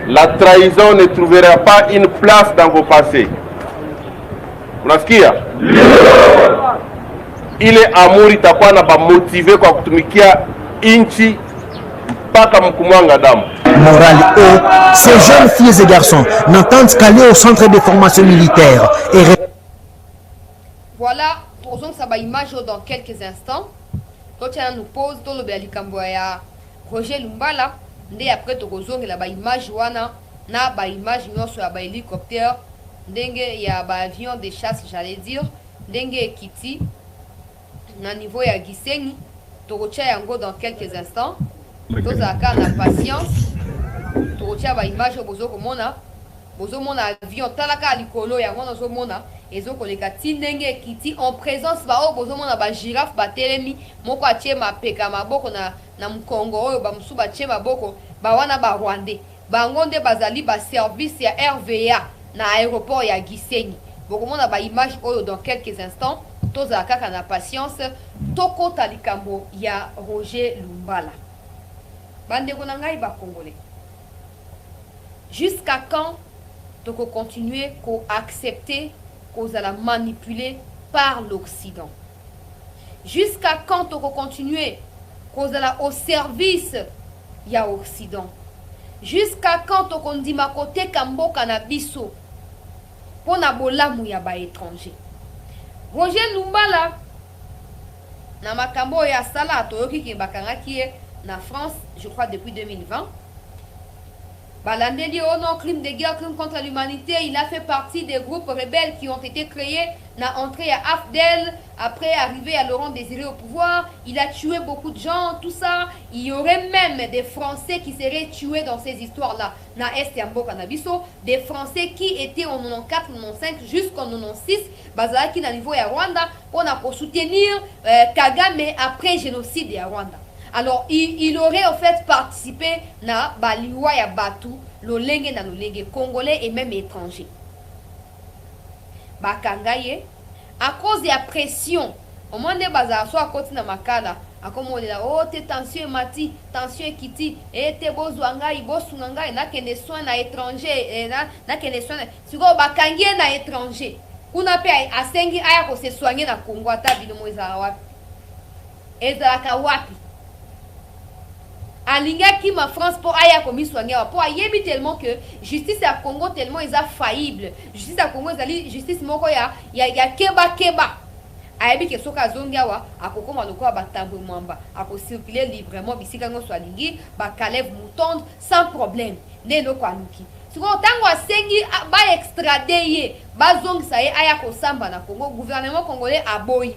la trahison ne trouvera pas une place dans vos passés. Unasikia? Ile amour itakuwa na bamotive kwa kutumikia inchi mpaka mkumwanga damu. Morale haut, ces jeunes filles et garçons n'entendent qu'aller au centre de formation militaire et... Voilà, posons sa image dans quelques instants. Toi, tu nous pose dans le Béalikamboya Roger Lumbala. Ndé après, tu as la image wana na ba image sur la hélicoptère. Ndenge ya ba avion de chasse, j'allais dire. Ndenge Kiti. Na niveau ya Gisenyi. Tu retiens yango dans quelques instants. Tu as la patience. Tu retiens ba image au bozo komona. Bozo mona avion talaka likolo ya mona zo mona. Ezo koleka tindenge Kiti en présence ba o bozo mona ba girafe ba telemi moko atie mapeka maboko na mkongo oyo ba musu ba tie maboko ba wana ba Rwandais bango nde bazali ba service ya RVA na aéroport ya Gisenyi. Boko mona ba image oyo dans quelques instants. Toza kaka na patience toko talikambo ya Roger Lumbala. Bandeko na ngai ba Congolais. Jusqu'à quand toko continuer ko accepter qu'on a manipulé par l'Occident? Jusqu'à quand on va continuer qu'on a au service ya Occident? Jusqu'à quand on dit ma côté kambo kanabiso pour na bolamu ya ba étranger? Roger Lumbala na makambo ya sala toyoki ki bakangaki na France, je crois depuis 2020. Balandeli au non crime de guerre, crime contre l'humanité, il a fait partie des groupes rebelles qui ont été créés, n'a entré à Afdel, après arrivé à Laurent Désiré au pouvoir, il a tué beaucoup de gens, tout ça. Il y aurait même des Français qui seraient tués dans ces histoires-là. Na Estiambo Canabiso, des Français qui étaient en 94, 95 jusqu'en 96, Bazaki na niveau à Rwanda, pour soutenir Kagame après génocide à Rwanda. Alors, il aurait en fait participé na baliwa ya batu, lolenge na lolenge, congolais et même étrangers. Bakangaye, à cause de la pression, au moins des bazar soit à côté de Makala, akomolela oh te tension mati tension ekiti te bozwa ngai bosunga ngai nakende soin na étranger nakende soin sikoyo bakangi ye na étranger kuna mpe asengi aya kose soigne na Congo ata bilomo ezalaka wapi alingi akima France mpo aya komisoigne awa mpo ayebi tellement que justice ya Congo tellement eza faillible justice ya Congo ezali justice moko ya keba ayebi ke soki azongi awa akokoma lokola batambo mwamba akocircule librement bisika nyonso alingi bakalève moutonde sans problème nde eloko aluki sikoyo ntango asengi baextrade ye bazongisa ye aya kosamba na Congo gouvernement congolais aboyi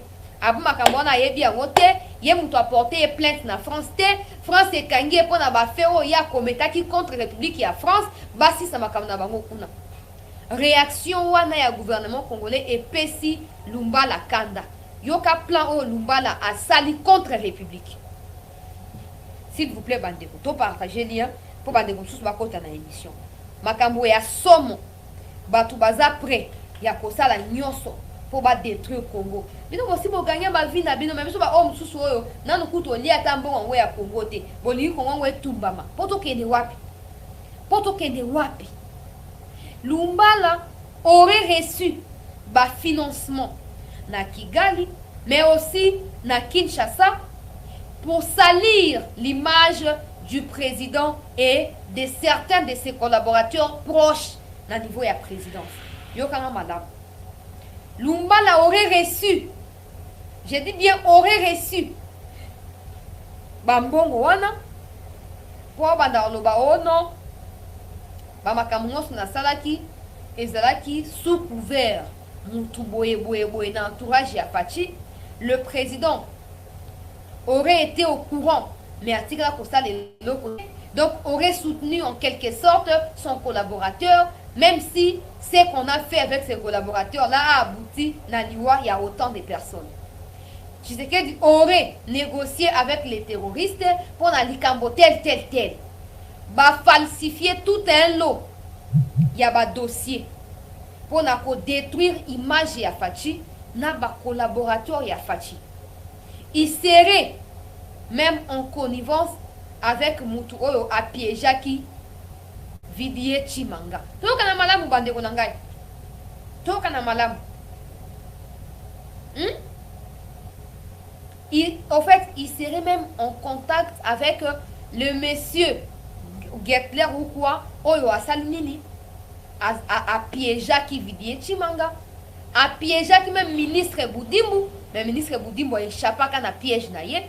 makambo wana ayebi yango te ye moto aporte ye plainte na France te France ekangi ye mpo na bafe oyo ye akometaki contre république ya France basisa makambo na bango kuna réaction wana ya gouvernement congolais epesi Lumbala kanda yoka plan oyo Lumbala asali contre république. S'il vous plaît bandeko to partager lien pour bandeko mosusu bakota na émission makambo ya somo bato baza prêt ya kosala nyonso pour détruire Congo bino bosi boganya bavi na bino même so ba homme mosusu oyo nanu kuto lia ata mbongo ya Congo te bolingi Congo ngo etumbama poto kende wapi Lumbala aurait reçu financement na Kigali mais aussi na Kinshasa pour salir l'image du président et de certains de ses collaborateurs proches na niveau ya présidence. Yokanga madame. Lumbala aurait reçu, je dis bien aurait reçu, bambongo wana, pour banda oloba ono, bamakamungosu na salaki, ezalaki sous couvert, mutu boye na entourage ya Fachi, le président aurait été au courant, mais à tigla kosa le côté, donc aurait soutenu en quelque sorte son collaborateur, même si ce qu'on a fait avec ses collaborateurs là a abouti dans l'Iwa, il y a autant de personnes. Tshisekedi aurait négocié avec les terroristes pour l'Ikambo tel. Falsifier tout un lot. Il y a un dossier pour détruire l'image de Fachi, na collaborateur de Fachi. Il serait même en connivence avec Mutu Oyo à Piejaki Vidie Chimanga. Toka na malamu bande konangai. Toka na malamu. En fait, il serait même en contact avec le monsieur Getler ou quoi, Oyo à Salinini, à Piejaki Vidie Chimanga, à Piejaki même ministre Boudimbu, le ministre Boudimbu a échappé à un piège naïe.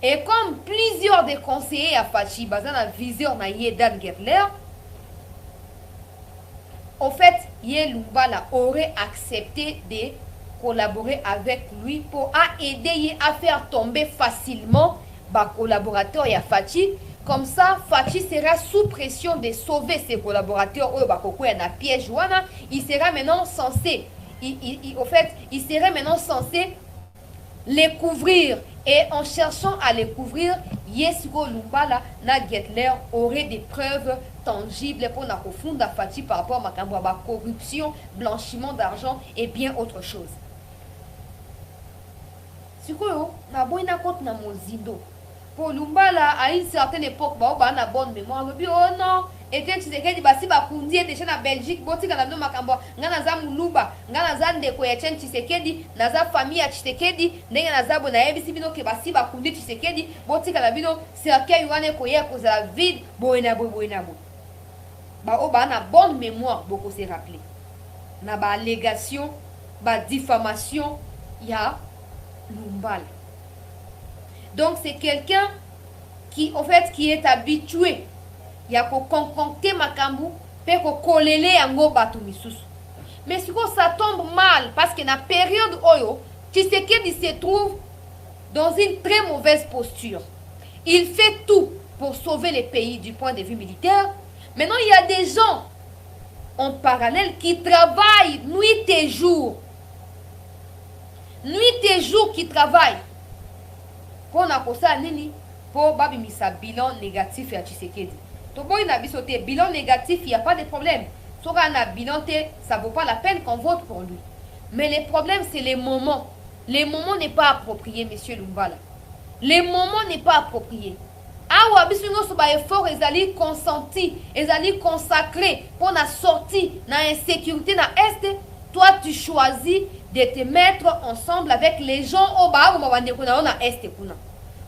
Et comme plusieurs des conseillers à Fachi, bazana viseur naïe Dan Getler, en fait, Lumbala aurait accepté de collaborer avec lui pour aider à faire tomber facilement les collaborateurs et Fachi. Comme ça, Fachi sera sous pression de sauver ses collaborateurs. Piège, il sera maintenant censé, il serait maintenant censé les couvrir. Et en cherchant à les couvrir, Yesugo Lumbala na Getler aurait des preuves tangibles pour la profonde Fachi par rapport à la corruption, blanchiment d'argent et bien autre chose. Sikoyo, na boina compte na mozindo. Pour Lumbala, à une certaine époque, on a une bonne mémoire. On dit, oh non, et que tu sais que tu vas conduire déjà en Belgique, tu vas nous makambo, ngana Muluba, ngana zande ko yachen Tshisekedi, naza famille ya Tshisekedi, ndenge naza bona ebisi bino ke basi ba conduire Tshisekedi, botika la bino cercueil wane ko ya ko za vide, boina bo. Ba o ba na bonne mémoire, beaucoup se rappeler. Na ba allégation, ba diffamation ya Lumbala. Donc c'est quelqu'un qui en fait qui est habitué ya ko concocter makambu pe ko kolele yango batu misusu. Mais si ça tombe mal parce que na période oyo Tshisekedi se trouve dans une très mauvaise posture. Il fait tout pour sauver le pays du point de vue militaire. Maintenant il y a des gens en parallèle qui travaillent nuit et jour. Nuit et jour qui travaillent. Pour na kosa nini pour babimisa bilan négatif ya Tshisekedi. To boy na bisoté bilan négatif, il y a pas de problème. Soka na bilan té, ça vaut pas la peine qu'on vote pour lui. Mais le problème c'est les moments. Les moments n'est pas approprié monsieur Lumbala. le moment n'est pas approprié. Awa biso nyonso ba effort ezali consenti, ezali consacré pour na sortie na insécurité na est. Toi tu choisis de te mettre ensemble avec les gens au ba bande kuna na est kuna.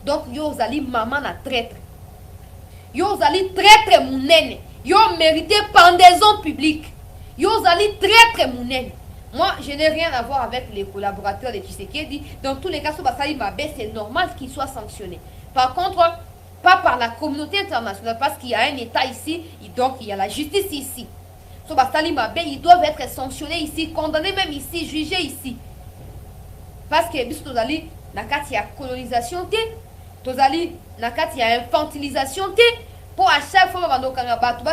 Donc yo zali maman na traître. Yo zali traître munene. Yo mérité pendaison publique. Yo zali traître munene. Moi, je n'ai rien à voir avec les collaborateurs de Tshisekedi. Dans tous les cas, c'est normal qu'ils soient sanctionnés. Par contre, pas par la communauté internationale, parce qu'il y a un État ici, donc il y a la justice ici. Ils doivent être sanctionnés ici, condamnés même ici, jugés ici. Parce que il y a colonisation, il y a infantilisation, pour à chaque fois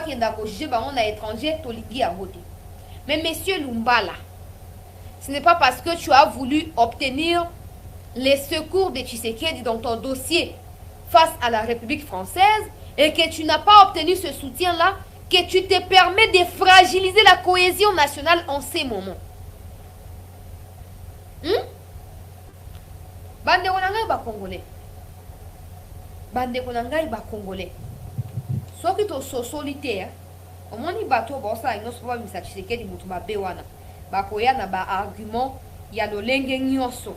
que juger un étranger, mais monsieur Lumbala, ce n'est pas parce que tu as voulu obtenir les secours de Tshisekedi dans ton dossier face à la République française et que tu n'as pas obtenu ce soutien-là que tu te permets de fragiliser la cohésion nationale en ces moments. Bande konangai ba Congolais. Bande konangai ba Congolais. Soki to so solitaire, omoni bato bosa ino soba misa Tshisekedi mutu mabe wana. Bakoya na ba argument ya lolenge nyonso.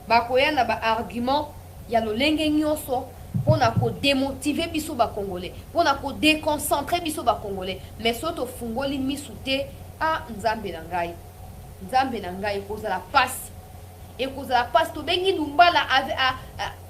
Bakoya na ba argument ya lolenge nyonso pona ko démotiver biso ba Congolais, pona ko déconcentrer biso ba Congolais. Mais soto fungoli misute a nzambe na ngai. Nzambe na ngai kozala passe. Et kozala passe to bengi Lumbala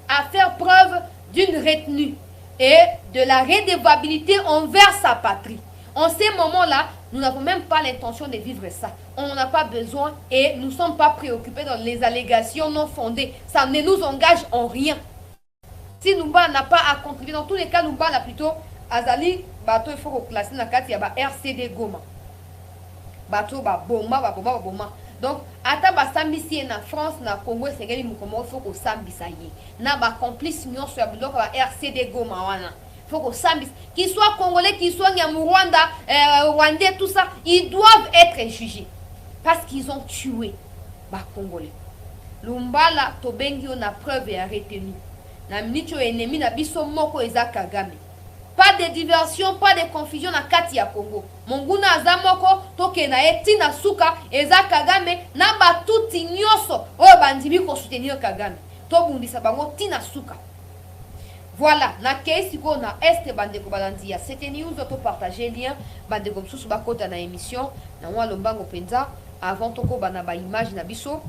à faire preuve d'une retenue et de la redevabilité envers sa patrie. En ces moments-là, nous n'avons même pas l'intention de vivre ça. On n'en a pas besoin et nous ne sommes pas préoccupés dans les allégations non fondées. Ça ne nous engage en rien. Si Lumba n'a pas à contribuer, dans tous les cas, Lumba n'a plutôt Azali, bateau il faut classer dans le cadre, il y a RCD Goma. Bateau, Boma. Donc, ata ba sambisi na France, na Congo, c'est qu'il faut que sambisa yi. Na ba complice nyon sur biloko ba RCD Goma wana. Faut que sambis, qu'ils soient congolais, qu'ils soient Rwanda, Rwandais, tout ça, ils doivent être jugés parce qu'ils ont tué ba congolais. Lumbala tobengi on a preuve et retenu. Na minito ennemi na biso moko eza Kagame. Pas de diversion, pas de confusion na kati ya Congo. Monguna azamoko toke na etina suka eza Kagame na batuti nyoso oyo bandimi ko soutenir Kagame. To bundisa bango tina suka. Voilà, na keisiko na este bandeko balandia. C'était news to partager lien bandeko msusu bakota na émission na mwa lombango penza avant toko bana ba image na biso.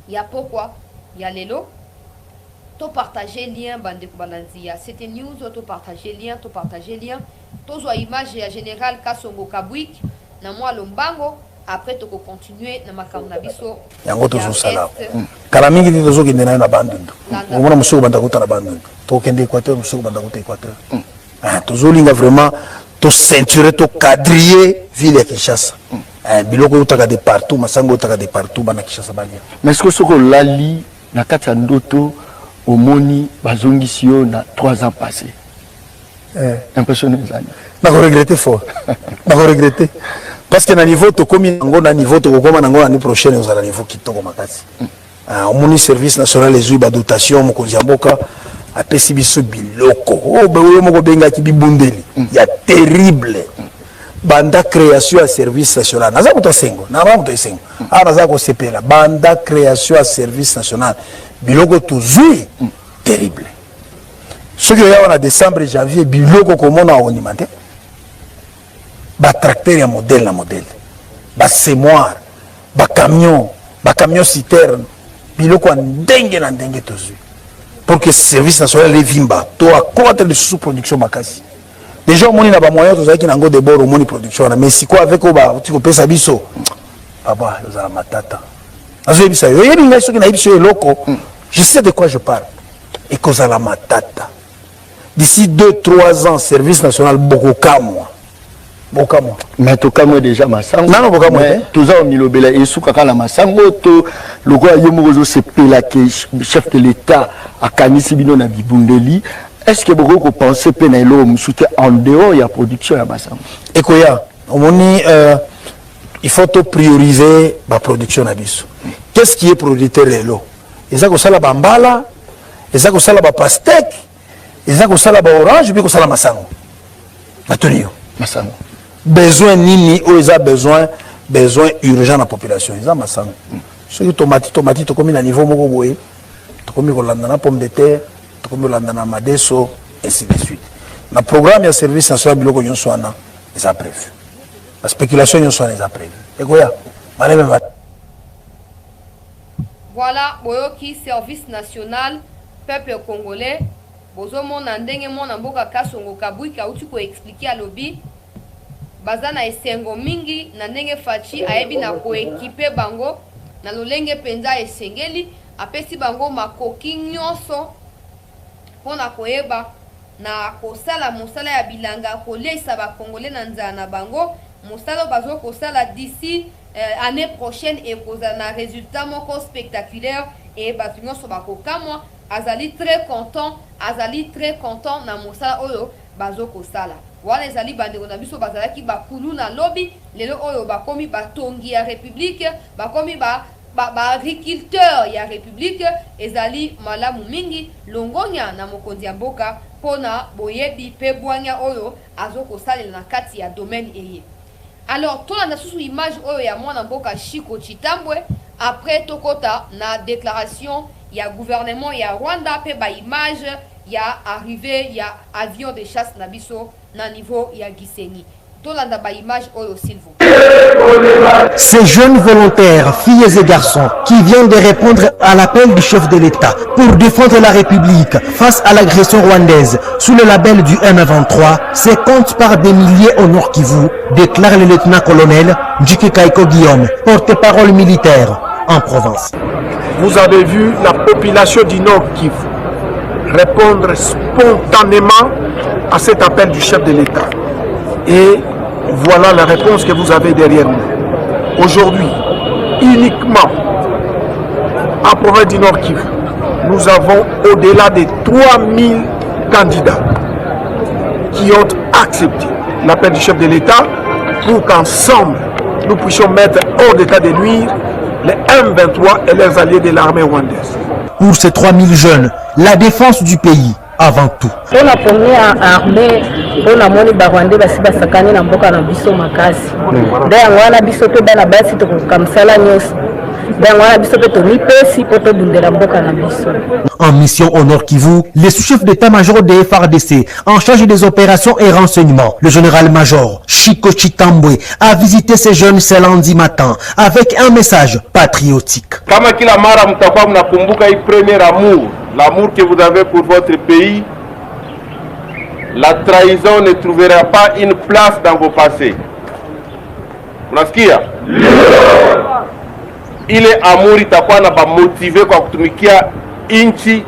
Ya pourquoi? Ya lelo to partager lien bandeko balandia. C'était news to partager lien, to zo image ya général Kasongo Kabwik na mwa lombango. Après tu peux continuer na makambo na biso yango tozo sala kala mingi ndi tozo kende na bandundu omona musuku banda kuta na bandundu to kende Équateur musuku banda kuta Équateur tozo linga vraiment to ceinturer to quadriller ville ya Kinshasa biloko utaka de partout masango utaka de partout bana Kinshasa balia. Mais est-ce que soko lali na kati ya ndoto omoni bazongisi yo na 3 ans passés impressionné zani na ko regretter fort na ko regretter parce que na niveau to komi ngo na niveau to kokoma na ngo l'année prochaine aux ala niveau kitoko makasi omoni service national les ba dotation mokonzi mboka apesi biso biloko oyo moko benga ki bibundeli ya terrible banda création à service national naza ko sengo na ba ko sengo naza ko sepela banda création à service national biloko toujours terrible ce que ya en décembre janvier biloko komona onimante ba tracteur ya modèle na modèle ba semoir ba camion citerne biloko ndenge na ndenge tozu pour que service national les vimba to accroître de sous-production makasi déjà on moni na ba moyens to zaki na ngo de bord on moni production na mais si quoi avec oba tu kopesa biso aba za matata azo bisa yo yebi ngai soki na biso eloko je sais de quoi je parle et cause la matata d'ici 2-3 ans service national bokokamwa Bokamo. Mais Tokamo déjà Masango. Non, Bokamo. Toza Omilobela et Soukaka la Masango. Le roi Yomorozo c'est Pelake, chef de l'État, à Kanisi Bino na Bibundeli. Est-ce que vous pensez que Penailo soutient en dehors de la production à Masango? Ekoya, il faut prioriser la production à Bissou. Qu'est-ce qui est producteur lelo? Eza ko sala bambala, eza ko sala ba pastèque, eza ko sala ba orange, bi ko sala masango. Matonio, masango. Besoin nini ou eza besoin urgent na population, eza masango. Ce que tomate to komi na niveau moko boye, to komi ko landa na pomme de terre, to komi ko landa na madeso, ainsi de suite. Na programme ya service national biloko nyonso wana eza prévu. La spéculation nyonso wana eza prévu. Ekoya, malebe va. Voilà, boyoki service national peuple congolais. Bozo mona ndenge mona mboka kasongo kabwika uti ko expliquer à lobby. Bazana esengo mingi na ndenge fachi ayebi na ko équiper bango na lolenge penza esengeli apesi bango makoki nyonso pona koyeba na kosala mosala ya bilanga kolesa ba congolais na nzala na bango mosala bazo kosala d'ici année prochaine et koza na résultat moko spectaculaire et batu nyonso bakokamwa azali très content na mosala oyo bazo kosala wana ezali bandeko na biso bazalaki bakulu na lobi lelo oyo bakomi batongi ya république bakomi ba agriculteur ya république ezali malamu mingi longonya na mokonzi ya mboka pona boyebi pe bwanya oyo azokosalela na kati ya domaine eye. Alors tolanda susu image oyo ya mwana mboka Chiko Chitambwe après tokota na déclaration ya gouvernement ya Rwanda pe ba image ya arrivé ya avion de chasse na biso na niveau ya Gisenyi. Tolanda ba image oyo s'il vous plaît. Ces jeunes volontaires, filles et garçons, qui viennent de répondre à l'appel du chef de l'État pour défendre la République face à l'agression rwandaise sous le label du M23, se comptent par des milliers au Nord Kivu, déclare le lieutenant-colonel Njike Kaiko Guillaume, porte-parole militaire en province. Vous avez vu la population du Nord Kivu répondre spontanément à cet appel du chef de l'État. Et voilà la réponse que vous avez derrière nous. Aujourd'hui, uniquement en province du Nord Kivu, nous avons au-delà de 3000 candidats qui ont accepté l'appel du chef de l'État pour qu'ensemble, nous puissions mettre hors d'état de nuire les M23 et leurs alliés de l'armée rwandaise. Pour ces 3000 jeunes, la défense du pays avant tout. Pour la première armée, pour la moni barwande basi basakani na mboka na biso makasi. Nda ngwana biso pe bana basi to kamsala nyos. Nda ngwana biso pe to mipesi poto bundela mboka na biso. En mission au Nord Kivu, les sous-chefs d'état-major des FARDC en charge des opérations et renseignements, le général-major Chiko Chitambwe, a visité ces jeunes ce lundi matin avec un message patriotique. Kama kila mara mtakuwa mnakumbuka hii premier amour, l'amour que vous avez pour votre pays, la trahison ne trouvera pas une place dans vos passés. Unasikia? Ile amour itakuwa na ba motiver kwa kutumikia inchi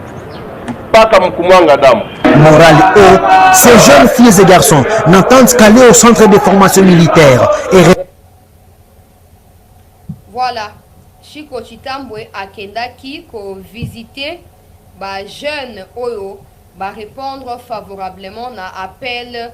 mpaka mkumwanga damu. Morale haut, ces jeunes filles et garçons n'entendent qu'aller au centre de formation militaire et voilà, Chiko Chitambwe akendaki ko visiter ba jeune oyo ba répondre favorablement na appel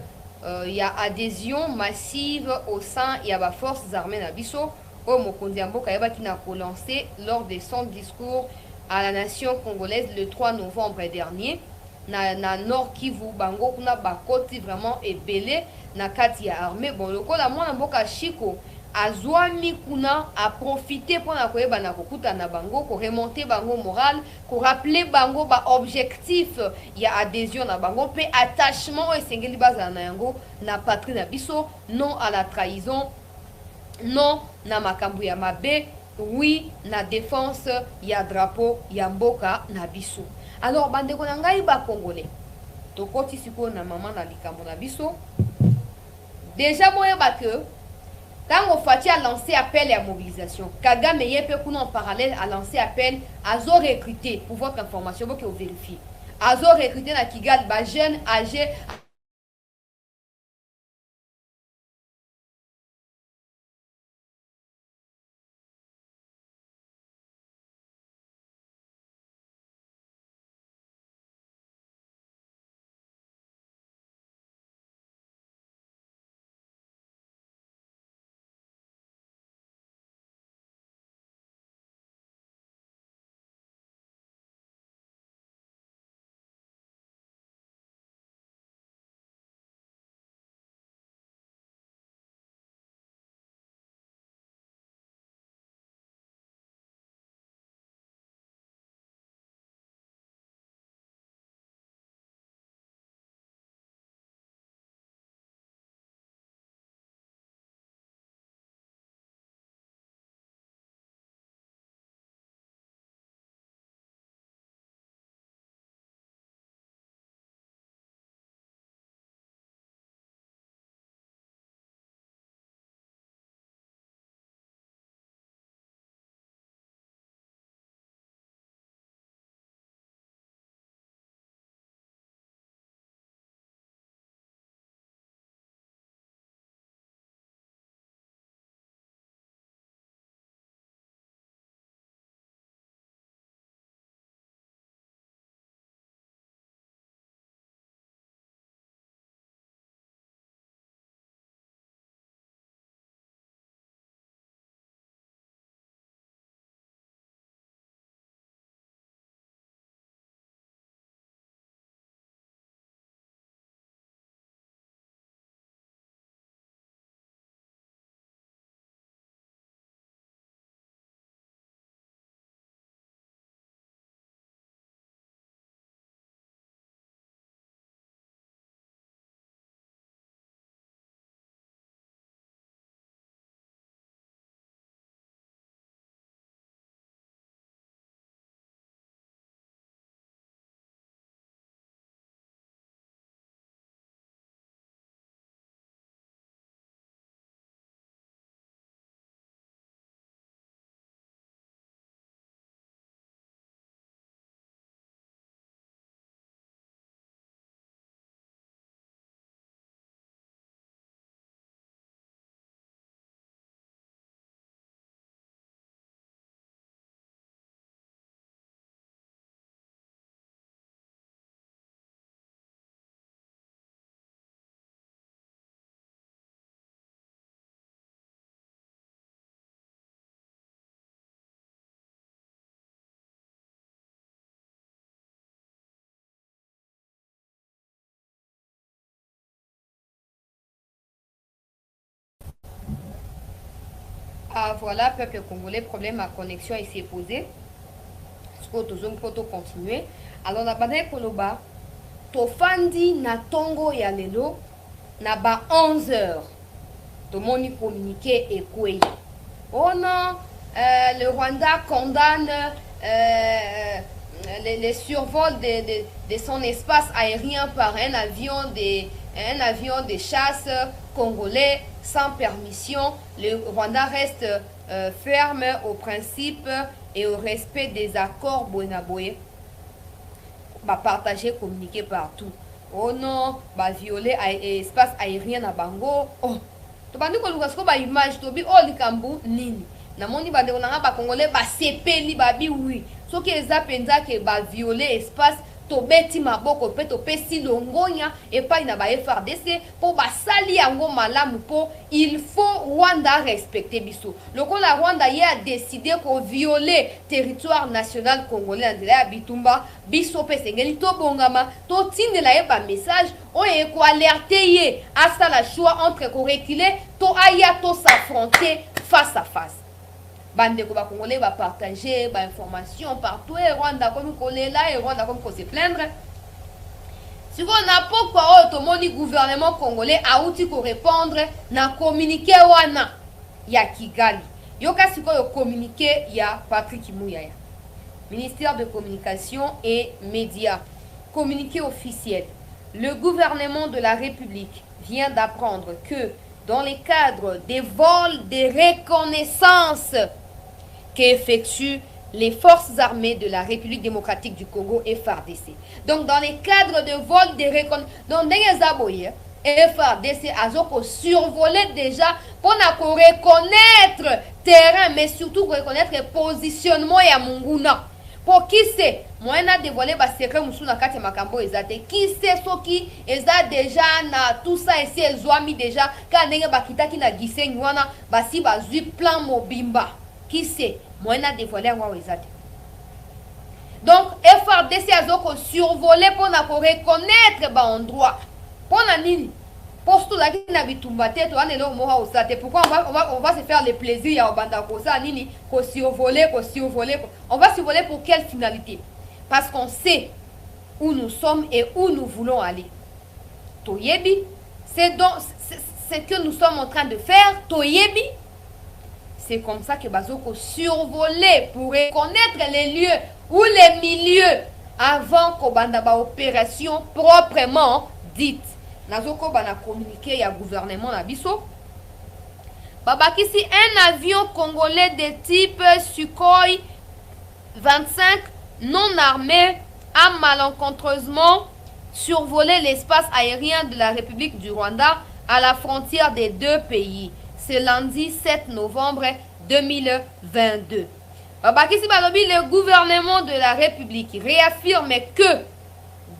ya adhésion massive au sein ya ba forces armées na biso o mokonzi mboka yebaki na ko lancer lors de son discours à la nation congolaise le 3 novembre dernier na Nord Kivu bango kuna bakoti vraiment ebele na kati ya armée bon lokola mwana mboka Chiko azwami kuna a profiter pour na koyeba na kokuta na bango ko remonter bango moral ko rappeler bango ba objectif ya adhésion na bango pe attachement esengeli bazana na yango na patrie na biso, non à la trahison, non na makambu ya mabe, oui na défense ya drapeau ya mboka na biso. Alors bandeko na ngai ba congolais tokoti siko na mama na likambo na biso déjà boyeba que quand Fati a lancé appel à mobilisation, Kagame Yepe en parallèle a lancé appel à recruter, pour votre information, vous pouvez vérifier. À recruter dans Kigali, jeunes âgés voilà, peuple congolais, problème à connexion il s'est posé. Pour continuer. Alors, la bande koloba, tofandi na tongo ya lelo, na ba 11 heures. Tout le monde communiqué et quoi. Oh non, le Rwanda condamne les survols de son espace aérien par un avion de chasse congolais sans permission. Le Rwanda reste ferme aux principes et au respect des accords Buenaboye. Partager, communiquer partout. Oh non, violer l'espace aérien à Bango. Oh, tu vas nous dire image tobi oh likambu nini. Na moni bande onanga ba congolais ba sepeli ba bi oui. So ki eza penza ke ba violer espace to beti maboko pe to pesi longonya et pas na ba FRDC pour ba sali yango malamu po il faut Rwanda respecter biso. Le la Rwanda y a décidé qu'on violer territoire national congolais en la bitumba biso pe sengeli to bongama to tindela e ba message on est ko alerter ye à ça la choix entre ko reculer to aya to s'affronter face à face. Bande ko ba congolais va partager ba information partout et Rwanda comme kolela et Rwanda comme ko se plaindre. Si on n'a pas quoi automoni gouvernement congolais a outil ko répondre na communiqué wana ya Kigali. Yoka siko yo communiqué ya Patrick Muyaya. Ministère de communication et médias. Communiqué officiel. Le gouvernement de la République vient d'apprendre que dans le cadre des vols de reconnaissance qu'effectuent les forces armées de la République démocratique du Congo FARDC. Donc dans le cadre de vols de reconnaissance, donc dans les FARDC a survolé déjà pour reconnaître terrain, mais surtout reconnaître le positionnement et à Munguna. Pour qui c'est moi na dévoilé ba secret musu na kati makambo ezate qui c'est ce qui eza déjà na tout ça ici ezwami déjà ka ndenge bakitaki na gisengi wana basi bazui plan mobimba qui c'est moi na dévoilé ngwa ezate. Donc FRDC azoko survoler pour na reconnaître ba endroit pour na nini posto la na bitumba teto anelo moha osate. Pourquoi on va se faire le plaisir ya obanda ko ça nini ko survoler on va survoler pour quelle finalité? Parce qu'on sait où nous sommes et où nous voulons aller. Toyebi, c'est ce que nous sommes en train de faire. Toyebi, c'est comme ça que Bazoko survoler pour reconnaître les lieux ou les milieux avant qu'on banda ba opération proprement dite. Nazoko bana communiqué à gouvernement na biso. Babakisi un avion congolais de type Sukhoi 25 non armé a malencontreusement survolé l'espace aérien de la République du Rwanda à la frontière des deux pays. C'est lundi 7 novembre 2022. Babakisi Balobi, le gouvernement de la République réaffirme que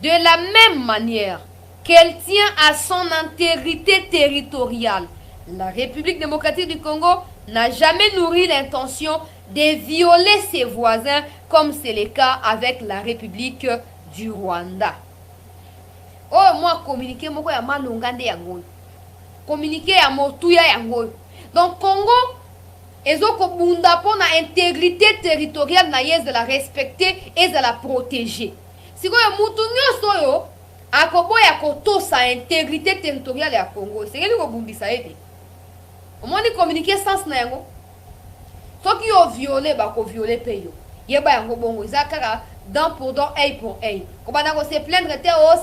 de la même manière qu'elle tient à son intégrité territoriale, la République démocratique du Congo n'a jamais nourri l'intention de violer ses voisins comme c'est le cas avec la République du Rwanda. Oh, moi, communiquer, moi, ya malongande yango. Communiquer ya motuya yango. Donc, Congo, ezoko bunda pour na intégrité territoriale na yes de la respecter et de la protéger. Si vous avez moutounyo soyo, akobo ya koto sa intégrité territoriale ya Congo, c'est que vous bundisa ete. Au moins, de communiquer sans na yango. Ceux qui ont violé, bah, qu'on violé payo. Yeba yango bongo, zakara, dent pour dent, œil pour œil. Quand on se plaindre,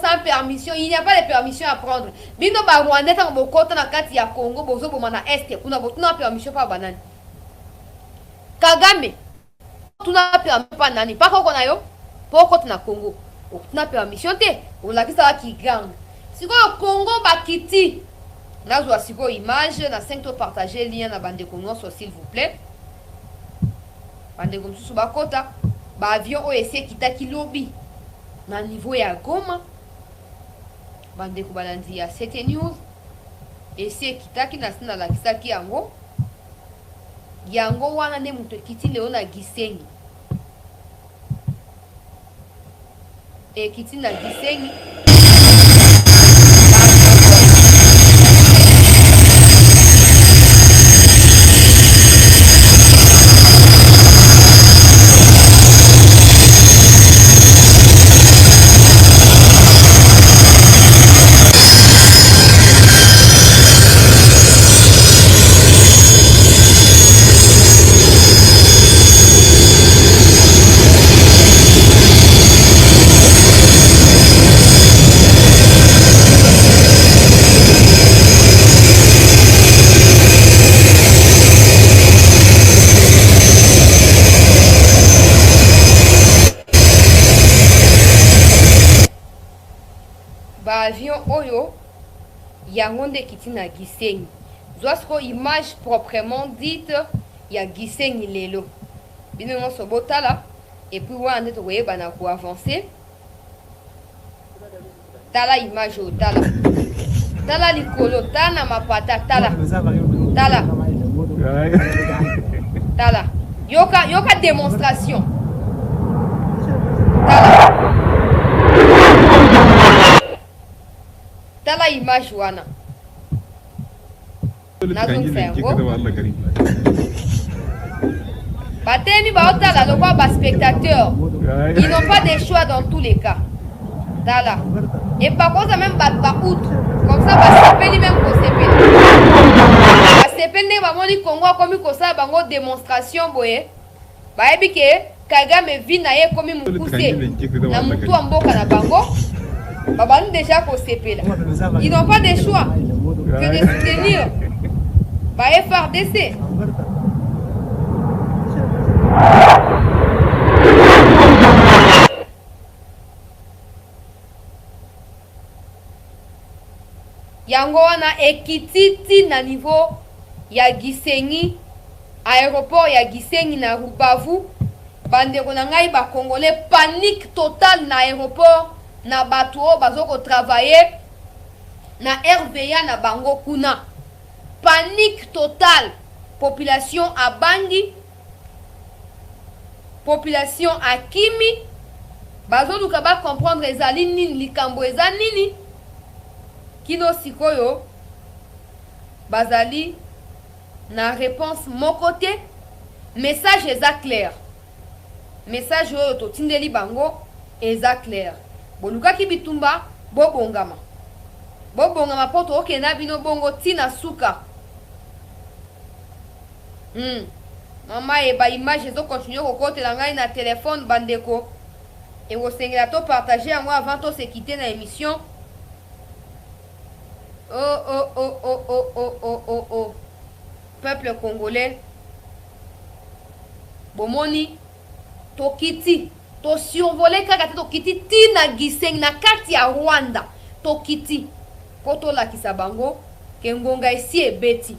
sans permission, il n'y a pas de permission à prendre. Bino ba Rwanda, tant que côté na kati ya Congo, bozo bomana est, on a votre permission pas banane. Kagame, tu n'as permis pas nani, pas qu'on a yo, pour côté na Congo. On n'a permission te, on l'a vu ça qui gang. Si le Congo ba kiti, là je vois si image, na 5 to partager lien na bande Congo, s'il vous plaît. Bande Congo sous ba kota, ba avion OSC kitaki lobby na niveau ya Goma. Bande Congo balandi ya 7 news. ESC kitaki na sina la kisaki yango. Yango wana ne muto kiti leo na Gisenyi. Et kiti na Gisenyi. avion oyo yango nde kiti na Gisenyi. Zoasko image proprement dite ya Gisenyi lelo. Bino nyonso botala et puis wana nde tokoyeba na koavancer. Tala image oyo tala. Tala likolo, tala na mapata, tala. Tala. Tala. Yoka démonstration. Tala. Tala image wana. Nazongisa yango. Batemi baotala lokwa ba spectateurs. Ils n'ont pas de choix dans tous les cas. Tala. Et par contre même ba outre. Comme ça ba sepeli même ko sepeli. Ba sepeli ba moni Congo comme ko ça bango démonstration boye. Ba ebike Kagame vi na ye comme mukuse. Na mutu mboka na bango. Ba déjà ko sepela. Ils n'ont pas de choix que de soutenir ba FRDC. Yango wana ekititi na niveau ya Gisenyi, aéroport ya Gisenyi na Rubavu, bandeko na ngai ba congolais, panique totale na aéroport, na bato bazoko travailler na RVA na bango kuna. Panique totale, population à Bangi, population à Kimi, bazoluka ba comprendre ezali nini likambo eza nini. Kino sikoyo bazali na réponse mon côté, message est clair. Message oyo to tindeli bango est clair. Boluka ki bitumba bobongama. Bobongama poto okena bino bongo tina suka. Mama eba image zo continue ko kote la ngai na téléphone bandeko. Et wo sengela to partager à moi avant to se quitter na émission. Oh. Peuple congolais. Bomoni. Tokiti. To survoler kaka tokiti tina Gisenyi na kati ya Rwanda. Tokiti. Koto la kisabango. Ke ngonga esi ebeti.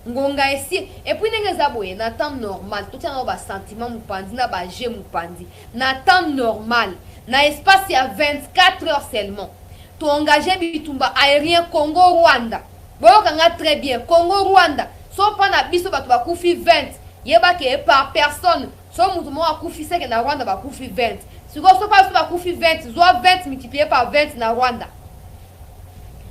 Ngonga esi. Et puis nenge zaboye. Na temps normal. Tout ça ba sentiment mupandi. Na ba je mupandi. Na temps normal. Na espace ya 24 heures seulement. To engagé bitumba aérien Congo-Rwanda. Boyokanga très bien. Congo-Rwanda. So pa na biso bato bakufi 20. Yeba ke par personne. So mutu mo akufi seke na Rwanda bakufi 20. Siko so pa so bakufi 20. Zo 20 multiplié par 20 na Rwanda.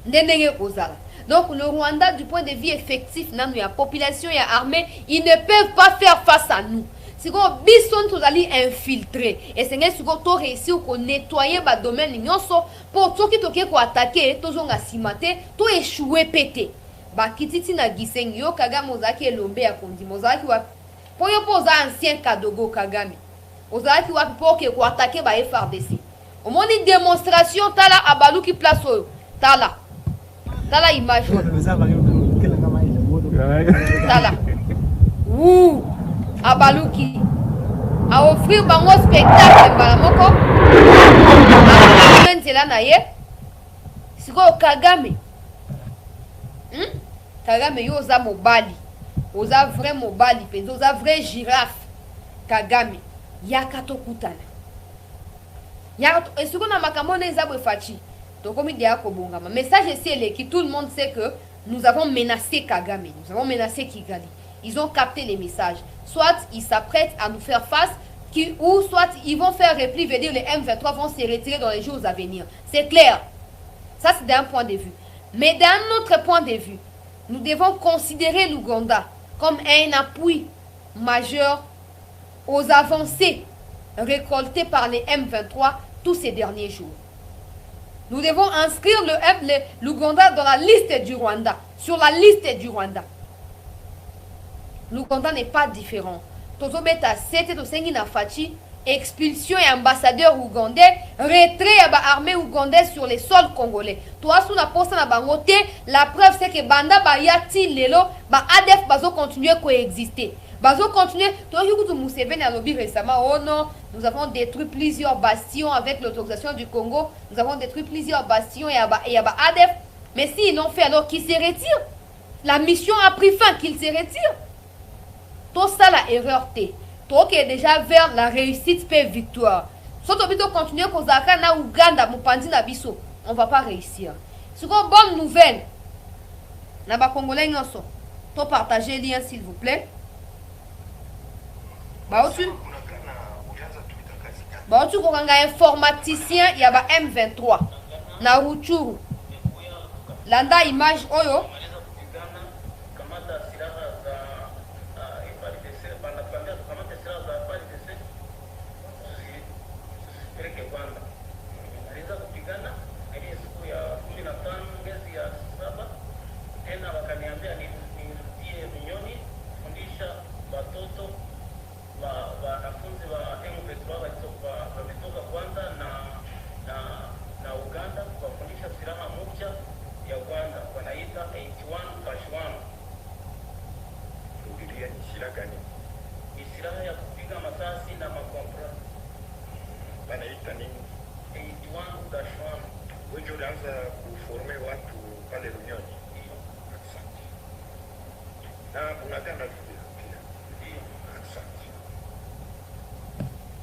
Ndenge ozala. Donc le Rwanda du point de vue effectif nanu ya population ya armée, ils ne peuvent pas faire face à nous. Siko bison tozali infiltré et c'est siko to réussir ko nettoyer ba domaine nyonso pour to ki toke ko attaquer tozonga simate to échouer pété ba kititi na Gisenyi yo Kagame ozaki elombe ya kondi mozaki wa po yo poza ancien Kadogo Kagame ozaki wa po ke ko attaquer ba FRDC au moni démonstration tala abaluki place oyo tala image tala abaluki a offrir bango spectacle mbala moko nzela na ye siko Kagame Kagame yo oza mobali oza vrai mobali penza oza vrai girafe Kagame yaka tokutana yaka esiko na makambo neza bwefachi tokomi dia kobongama message c'est eleki tout le monde sait que nous avons menacé Kagame nous avons menacé Kigali. Ils ont capté les messages. Soit ils s'apprêtent à nous faire face, ou soit ils vont faire repli, veut dire les M23 vont se retirer dans les jours à venir. C'est clair. Ça, c'est d'un point de vue. Mais d'un autre point de vue, nous devons considérer l'Ouganda comme un appui majeur aux avancées récoltées par les M23 tous ces derniers jours. Nous devons inscrire l'Ouganda dans la liste du Rwanda, sur la liste du Rwanda. L'Ouganda n'est pas différent. Tozobeta sete to sengi na fachi expulsion et ambassadeur ougandais, retrait à l'armée ougandaise sur les sols congolais. Toi sous la poste na bangote, la preuve c'est que banda ba yati lelo ba ADF bazo continuer coexister. Bazo continuer. Toi, Yukutu Museveni a lobby récemment. Oh non, nous avons détruit plusieurs bastions avec l'autorisation du Congo. Nous avons détruit plusieurs bastions et il y a ADF. Mais s'ils l'ont fait, alors qu'ils se retirent. La mission a pris fin, qu'ils se retirent. Tout ça, la erreur, t'es. Toi qui est déjà vers la réussite, paix, victoire. Si tu veux continuer comme ça, na Ouganda, Mupandi, na Biso, on va pas réussir. C'est une bonne nouvelle. Naba Congolais, nous sommes. Partagez le lien, s'il vous plaît. Baotu kokanga informaticien ya ba M23 na Ruchuru. Landa image oyo.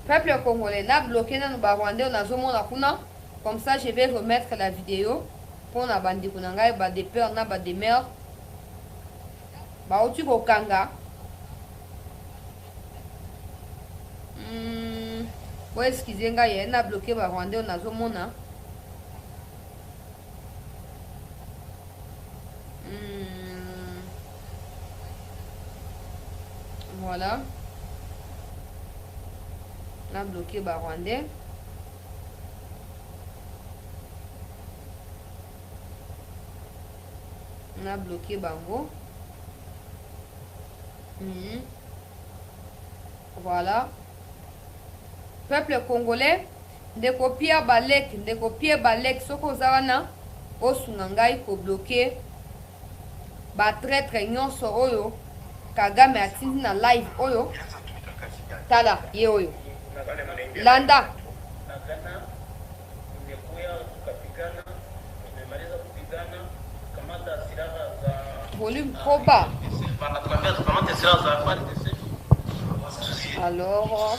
Peuple congolais, n'a bloqué dans le Rwandais, on a zoomé la kuna. Comme ça, je vais remettre la vidéo pour la bande kunanga, ba de peur, na ba de mer. Ba otu kokanga. Bon, excusez-moi, il y a bloqué ba Rwandais, on a zoomé na. Voilà. On a bloqué le Rwandais. On a bloqué Bango. Voilà. Peuple congolais, de copier Balek, Soko Zawana, Osunangai, ko bloqué. Ba traître nyonso oyo. Kagame atindi na live oyo. Tala, ye oyo. Landa. Volume trop bas. Alors.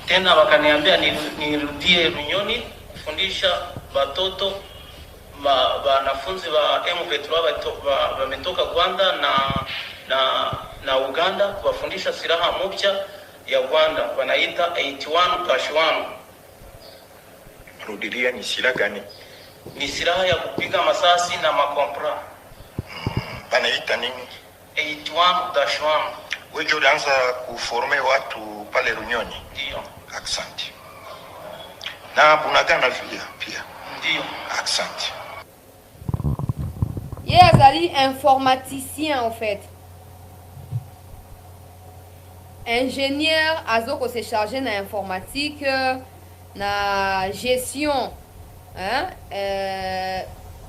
Tena wakaniambia nirudie Runyoni kufundisha watoto wanafunzi wa M23 wametoka Rwanda na Uganda kuwafundisha silaha mpya ya Rwanda wanaita 81+1. Rudilia, ni silaha gani? Ni silaha ya kupiga masasi na makompra. Wanaita nini? 81+1. Wewe ulianza kuforme watu pale Runyoni? Ndio. Asante. Na Bunagana pia? Ndio. Asante. Azali informaticien en fait. Ingénieur azoko se charger na informatique na gestion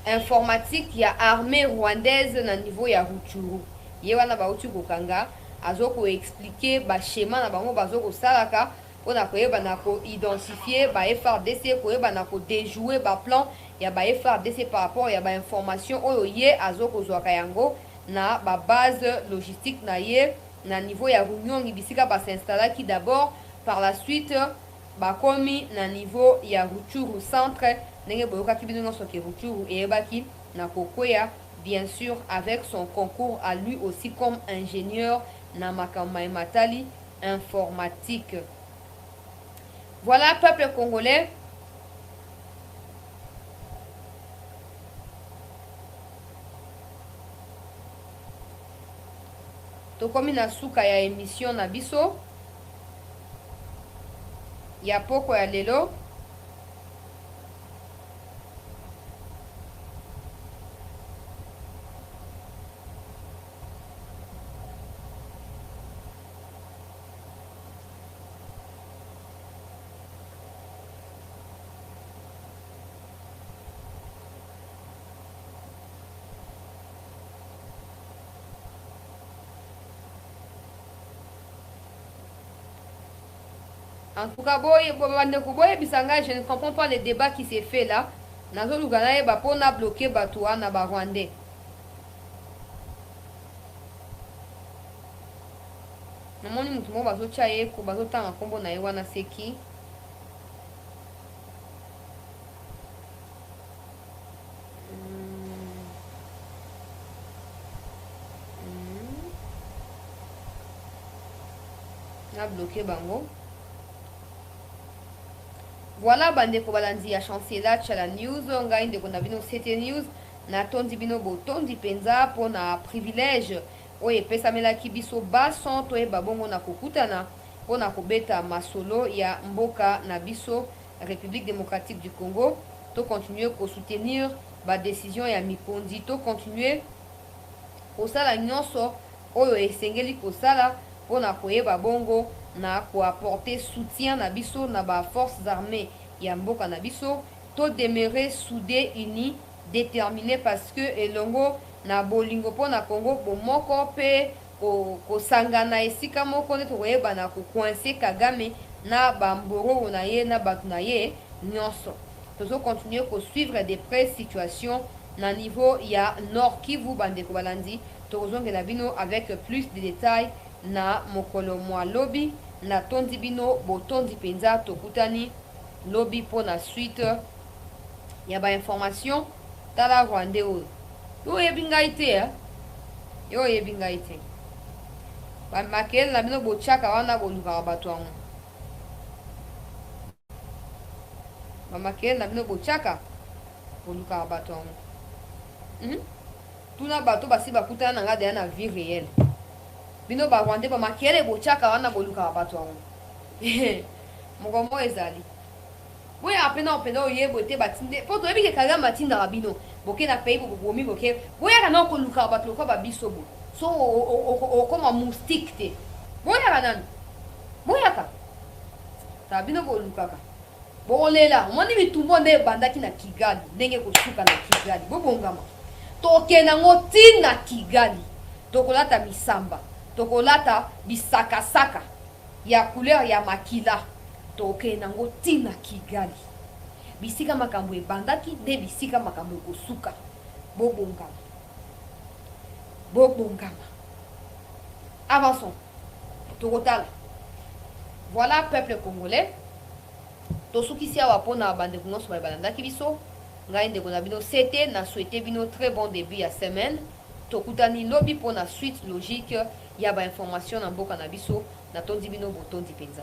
informatique ya armée rwandaise na niveau ya Rutshuru. Ye wana bauti kokanga azoko expliquer ba schéma na bango bazoko salaka pona koyeba na ko identifier ba FRDC koyeba na ko déjouer ba plan ya ba FRDC par rapport ya ba information oyo ye azoko zwaka yango na ba base logistique na ye na niveau ya Runyongi bisika ba s'installaki d'abord, par la suite ba komi na niveau ya Rutshuru centre ndenge boyoka kibino no soki Rutshuru et ebaki na kokoya bien sûr avec son concours à lui aussi comme ingénieur na makamba matali informatique. Voilà, peuple congolais. Tokomi na suka ya émission na biso ya poko ya lelo. En tout cas, je ne comprends pas le débat qui s'est fait là. Nazo Lugana ba pona bloqué Batoua na ba Rwandais. Namoni mutu mo bazo chaye ko bazo tanga kombo na yewana seki. Na bloqué bango. Voilà bandeko balandi ya chancela chala news ngai ndeko na bino CT news na tondi bino botondi penza pona privilège oye pesamelaki biso bason toyeba bongo na kokutana pona kobeta masolo ya mboka na biso République démocratique du Congo to continuer ko soutenir ba décision ya mipondi to continuer kosala nyonso oyo esengeli kosala pona koyeba bongo na ko apporter soutien na biso na ba forces armées ya mboka na biso to demeurer soudés unis déterminés parce que elongo na bolingo pona Congo bomoko pe ko sangana esika moko nde toyeba na ko coincer Kagame na bamboro na ye na batu na ye nyonso tozo continuer ko suivre de près situation na niveau ya Nord Kivu bandeko balandi tozongela bino avec plus de détails na mokolo mwa lobi na tondi bino botondi penza tokutani lobi pona suite ya ba information tala Rwandais yo yebingai te yo yebingai te ba makel na bino bochaka wana boluka bato wangu ba makel na bino bochaka boluka bato wangu tuna bato basi bakutana na ngade na vie réelle bino ba Rwandais ba makele bochaka wana boluka bato wangu mokomo ezali boya apena opena oyebo te batinde poto ebi ke Kagame batinda rabino boke na pays bokomi boke boya kana okoluka bato ko ba biso bo so okoma moustique te boya kana boya ka ta bino boluka ka bolela moni bitumbo nde bandaki na Kigali ndenge kosuka na Kigali bobongama tokena ngoti na Kigali tokolata misamba tokolata bisaka-saka ya couleur ya makila tokena ngoti na Kigali bisika makambo ebandaki nde bisika makambo kosuka bobongama avançons tokotala voilà peuple congolais tosukisi awa pona bandeko nyonso balandaki biso ngai ndeko na bino c'était na souhaité bino très bon début ya semaine tokutani lobi pona suite logique ya ba information na mboka na biso na tondi bino botondi penza